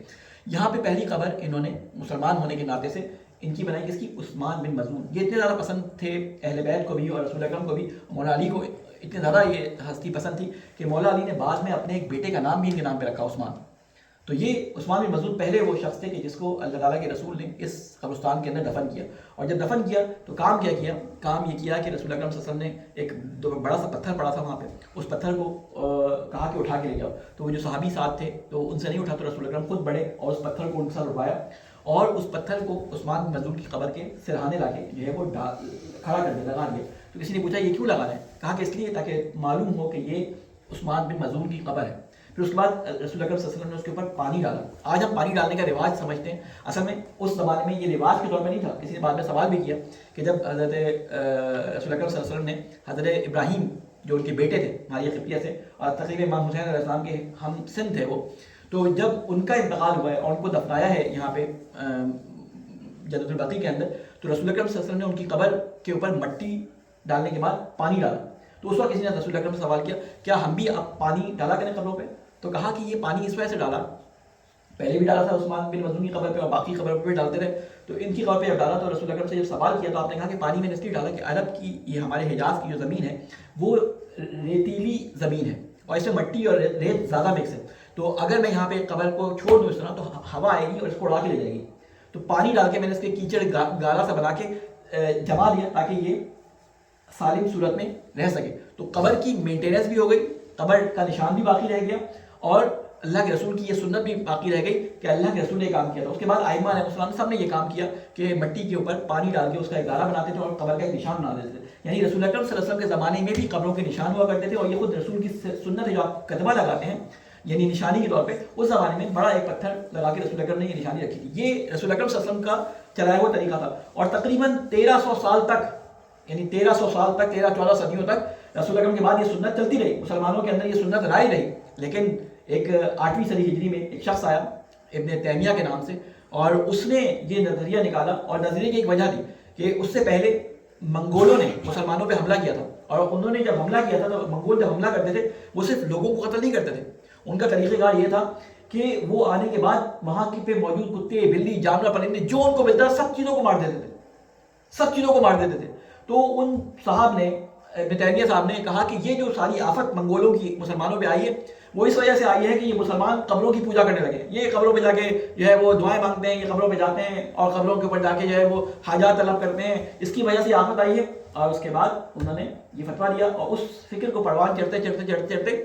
یہاں پہ پہلی قبر انہوں نے مسلمان ہونے کے ناطے سے ان کی بنائی، کس کی؟ عثمان بن مظعون۔ یہ اتنے زیادہ پسند تھے اہل بیت کو بھی اور رسول اکرم کو بھی، مولا علی کو اتنے زیادہ یہ ہستی پسند تھی کہ مولا علی نے بعد میں اپنے ایک بیٹے کا نام بھی ان کے نام پہ رکھا، عثمان۔ تو یہ عثمان بن مظعون پہلے وہ شخص تھے کہ جس کو اللہ تعالیٰ کے رسول نے اس قبرستان کے اندر دفن کیا، اور جب دفن کیا تو کام یہ کیا کہ رسول اکرم صلی اللہ علیہ وسلم نے ایک بڑا سا پتھر پڑا تھا وہاں پہ، اس پتھر کو کہا کہ اٹھا کے لے جاؤ، تو وہ جو صحابی ساتھ تھے تو ان سے نہیں اٹھا، تو رسول اکرم خود بڑھے اور اس پتھر کو ان کے ساتھ اٹھوایا، اور اس پتھر کو عثمان بن مظعون کی قبر کے سرہانے لا کے جو ہے وہ کھڑا کر دیا، لگا دیا۔ تو کسی نے پوچھا یہ کیوں لگانا ہے؟ کہا کہ اس لیے تاکہ معلوم ہو کہ یہ عثمان بن مظعون کی قبر ہے۔ پھر اس کے بعد رسول اکرم صلی اللہ علیہ وسلم نے اس کے اوپر پانی ڈالا۔ آج ہم پانی ڈالنے کا رواج سمجھتے ہیں، اصل میں اس زمانے میں یہ رواج کے طور پر نہیں تھا۔ کسی نے بعد میں سوال بھی کیا کہ جب حضرت رسول اکرم صلی اللہ علیہ وسلم نے حضرت ابراہیم جو ان کے بیٹے تھے ماریہ قبطیہ سے، اور تقریباً امام حسین علیہ السلام کے ہم سن تھے وہ، تو جب ان کا انتقال ہوا ہے اور ان کو دفنایا ہے یہاں پہ جنت البقیع کے اندر، تو رسول اکرم صلی اللہ علیہ وسلم نے ان کی قبر کے اوپر مٹی ڈالنے کے بعد پانی ڈالا۔ تو اس وقت کسی نے رسول اکرم سے سوال کیا کیا ہم بھی اب پانی ڈالا کریں قبروں پہ؟ تو کہا کہ یہ پانی اس وجہ سے ڈالا، پہلے بھی ڈالا تھا عثمان بن مظعون کی قبر پہ اور باقی قبر پہ بھی ڈالتے رہے، تو ان کی قبر پہ جب ڈالا تو رسول اکرم سے جب سوال کیا تو آپ نے کہا کہ پانی میں نے اس لیے ڈالا کہ عرب کی یہ ہمارے حجاز کی جو زمین ہے وہ ریتیلی زمین ہے اور اس میں مٹی اور ریت زیادہ مکس ہے، تو اگر میں یہاں پہ قبر کو چھوڑ دوں اس طرح تو ہوا آئے گی اور اس کو اڑا کے لے جائے گی، تو پانی ڈال کے میں نے اس کے کیچڑ گالا سا بنا کے جما لیا تاکہ یہ سالم صورت میں رہ سکے. تو قبر کی مینٹیننس بھی ہو گئی, قبر کا نشان بھی باقی رہ گیا, اور اللہ کے رسول کی یہ سنت بھی باقی رہ گئی کہ اللہ کے رسول نے کام کیا تھا. اس کے بعد ائمہ علیہ السلام سب نے یہ کام کیا کہ مٹی کے اوپر پانی ڈال کے اس کا ایک دائرہ بناتے تھے اور قبر کا ایک نشان بنا دیتے تھے. یعنی رسول اکرم صلی اللہ علیہ وسلم کے زمانے میں بھی قبروں کے نشان ہوا کرتے تھے, اور یہ خود رسول کی سنت ہے جو آپ کتبہ لگاتے ہیں یعنی نشانی کے طور پہ. اس زمانے میں بڑا ایک پتھر لگا کے رسول اکرم نے یہ نشانی رکھی تھی. یہ رسول اکرم صلی اللہ علیہ وسلم کا چلایا ہوا طریقہ تھا, اور تقریباً 1300 سال تک, یعنی 1300 سال تک, 13-14 صدیوں تک رسول اکرم کے بعد یہ سنت چلتی رہی, مسلمانوں کے اندر یہ سنت رائج رہی. لیکن ایک 8ویں صدی ہجری میں ایک شخص آیا ابن تیمیہ کے نام سے, اور اس نے یہ نظریہ نکالا, اور نظریے کی ایک وجہ تھی کہ اس سے پہلے منگولوں نے مسلمانوں پہ حملہ کیا تھا, اور انہوں نے جب حملہ کیا تھا تو منگول جب حملہ کرتے تھے وہ صرف لوگوں کو قتل نہیں کرتے تھے, ان کا طریقہ کار یہ تھا کہ وہ آنے کے بعد وہاں کی پہ موجود کتے, بلی, جانور, پرندے جو ان کو ملتا سب چیزوں کو مار دیتے تھے, سب چیزوں کو مار دیتے تھے. تو ان صاحب نے, ابن تیمیہ صاحب نے کہا کہ یہ جو ساری آفت منگولوں کی مسلمانوں پہ آئی ہے وہ اس وجہ سے آئی ہے کہ یہ مسلمان قبروں کی پوجا کرنے لگے. یہ قبروں پہ جا کے جو ہے وہ دعائیں مانگتے ہیں, یہ قبروں پہ جاتے ہیں اور قبروں کے اوپر جا کے جو ہے وہ حاجات طلب کرتے ہیں, اس کی وجہ سے آفت آئی ہے. اور اس کے بعد انہوں نے یہ فتویٰ دیا, اور اس فکر کو پروان چڑھتے چڑھتے چڑھتے چڑھتے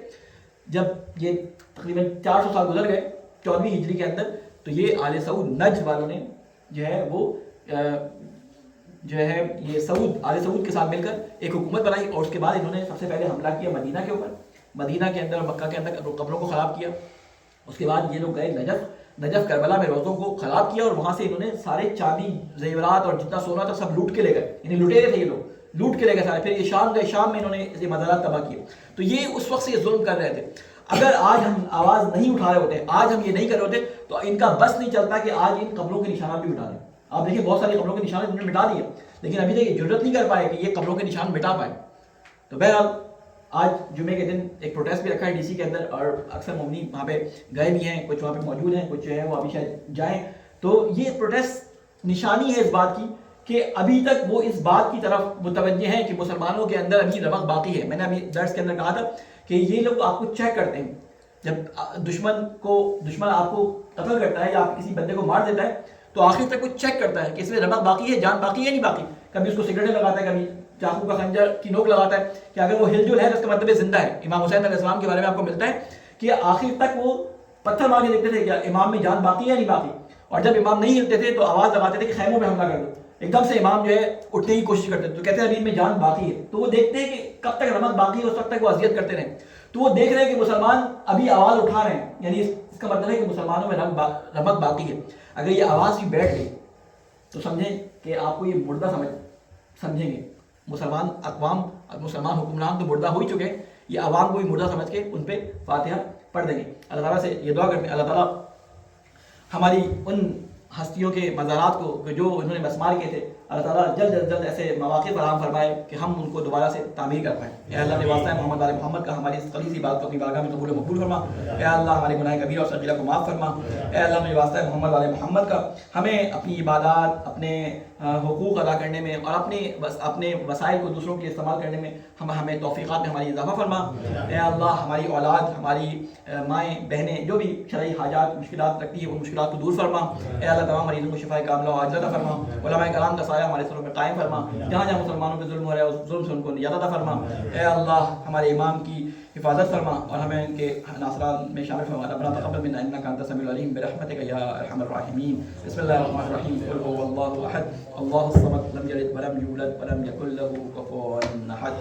جب یہ تقریباً 400 سال گزر گئے 14ویں ہجری کے اندر, تو یہ آل سعود نجد والوں نے جو ہے وہ جو ہے یہ سعود, آل سعود کے ساتھ مل کر ایک حکومت بنائی, اور اس کے بعد انہوں نے سب سے پہلے حملہ کیا مدینہ کے اوپر, مدینہ کے اندر, مکہ کے اندر قبروں کو خراب کیا. اس کے بعد یہ لوگ گئے نجف, کربلا میں روزوں کو خراب کیا, اور وہاں سے انہوں نے سارے چاندی زیورات اور جتنا سونا تھا سب لوٹ کے لے گئے, یعنی لٹیرے تھے یہ لوگ, لوٹ کے لے گئے سارے. پھر یہ شام گئے, شام میں انہوں نے یہ مزارات تباہ کیے. تو یہ اس وقت سے یہ ظلم کر رہے تھے. اگر آج ہم آواز نہیں اٹھا رہے ہوتے, آج ہم یہ نہیں کر رہے ہوتے, تو ان کا بس نہیں چلتا کہ آج ان قبروں کے نشانات بھی مٹا دیں. آپ دیکھیں بہت ساری قبروں کے نشانات انہوں نے مٹا دیے, لیکن ابھی تک یہ ضرورت نہیں کر پائے کہ یہ قبروں کے نشان مٹا پائے. تو بہرحال آج جمعے کے دن ایک پروٹیسٹ بھی رکھا ہے DC کے اندر, اور اکثر مومنین وہاں پہ گئے بھی ہیں, کچھ وہاں پہ موجود ہیں, کچھ جو ہے وہ ابھی شاید جائیں. تو یہ پروٹیسٹ نشانی ہے اس بات کی کہ ابھی تک وہ اس بات کی طرف متوجہ ہیں کہ مسلمانوں کے اندر ابھی رمق باقی ہے. میں نے ابھی درس کے اندر کہا تھا کہ یہ لوگ آپ کو چیک کرتے ہیں, جب دشمن آپ کو قتل کرتا ہے یا آپ کسی بندے کو مار دیتا ہے تو آخر تک وہ چیک کرتا ہے کہ اس میں رمق باقی ہے, جان باقی ہے نہیں باقی. کبھی اس کو سگریٹیں لگاتا ہے, کبھی چاقو کا خنجر کی نوک لگاتا ہے کہ اگر وہ ہل جل ہے تو اس کا مطلب زندہ ہے. امام حسین علیہ السلام کے بارے میں آپ کو ملتا ہے کہ آخر تک وہ پتھر مار کے دیکھتے تھے کہ امام میں جان باقی ہے نہیں باقی, اور جب امام نہیں ہلتے تھے تو آواز لگاتے تھے کہ خیموں میں حملہ کر دو. ایک دم سے امام جو ہے اٹھنے کی کوشش کرتے تھے تو کہتے ہیں ابھی ان میں جان باقی ہے. تو وہ دیکھتے ہیں کہ کب تک رمق باقی ہے, اس وقت تک وہ اذیت کرتے رہیں. تو وہ دیکھ رہے ہیں کہ مسلمان ابھی آواز اٹھا رہے ہیں, یعنی اس کا مطلب ہے کہ مسلمانوں میں رمق باقی ہے. اگر یہ آواز بھی بیٹھ گئی تو سمجھیں کہ آپ کو یہ مردہ سمجھیں گے. مسلمان اقوام, مسلمان حکمران تو مردہ ہو ہی چکے ہیں, یہ عوام کو بھی مردہ سمجھ کے ان پہ فاتحہ پڑھ دیں گے. اللہ تعالیٰ سے یہ دعا کرتے ہیں اللہ تعالیٰ ہماری ان ہستیوں کے مزارات کو جو انہوں نے مسمار کیے تھے, اللہ تعالیٰ جلد از جلد ایسے مواقع فراہم فرمائے کہ ہم ان کو دوبارہ سے تعمیر کر پائیں. اے اللہ نے واسطہ محمد علیہ محمد کا ہماری اس خلیصی بات کو اپنی بارگاہ میں قبول و مقبول فرما. اے اللہ ہمارے گناہ کبیرہ اور صغیرہ کو معاف فرما. اے اللہ نے واسطہ محمد علیہ محمد کا ہمیں اپنی عبادات, اپنے حقوق ادا کرنے میں اور اپنے وسائل کو دوسروں کے استعمال کرنے میں ہمیں توفیقات میں ہماری اضافہ فرما. اے اللہ ہماری اولاد, ہماری مائیں بہنیں جو بھی شرعی حاجات مشکلات رکھتی ہیں ان مشکلات کو دور فرما. اے اللہ تمام مریضوں کو شفا کاملہ و عاجلہ عطا فرما. علماء کرام کا سایہ ہمارے سروں میں قائم فرما. جہاں جہاں مسلمانوں پہ ظلم ہو رہا ہے اس ظلم سے ان کو نجات عطا فرما. اے اللہ ہمارے امام کی حفاظت فرما اور ہمیں ان کے ناصران میں شامل فرما. ربنا تقبل منا انک انت السمیع العلیم برحمتک یا ارحم الراحمین. بسم اللہ الرحمن الرحیم. قل هو اللہ احد اللہ الصمد لم یلد ولم یولد ولم یکن له کفوا احد.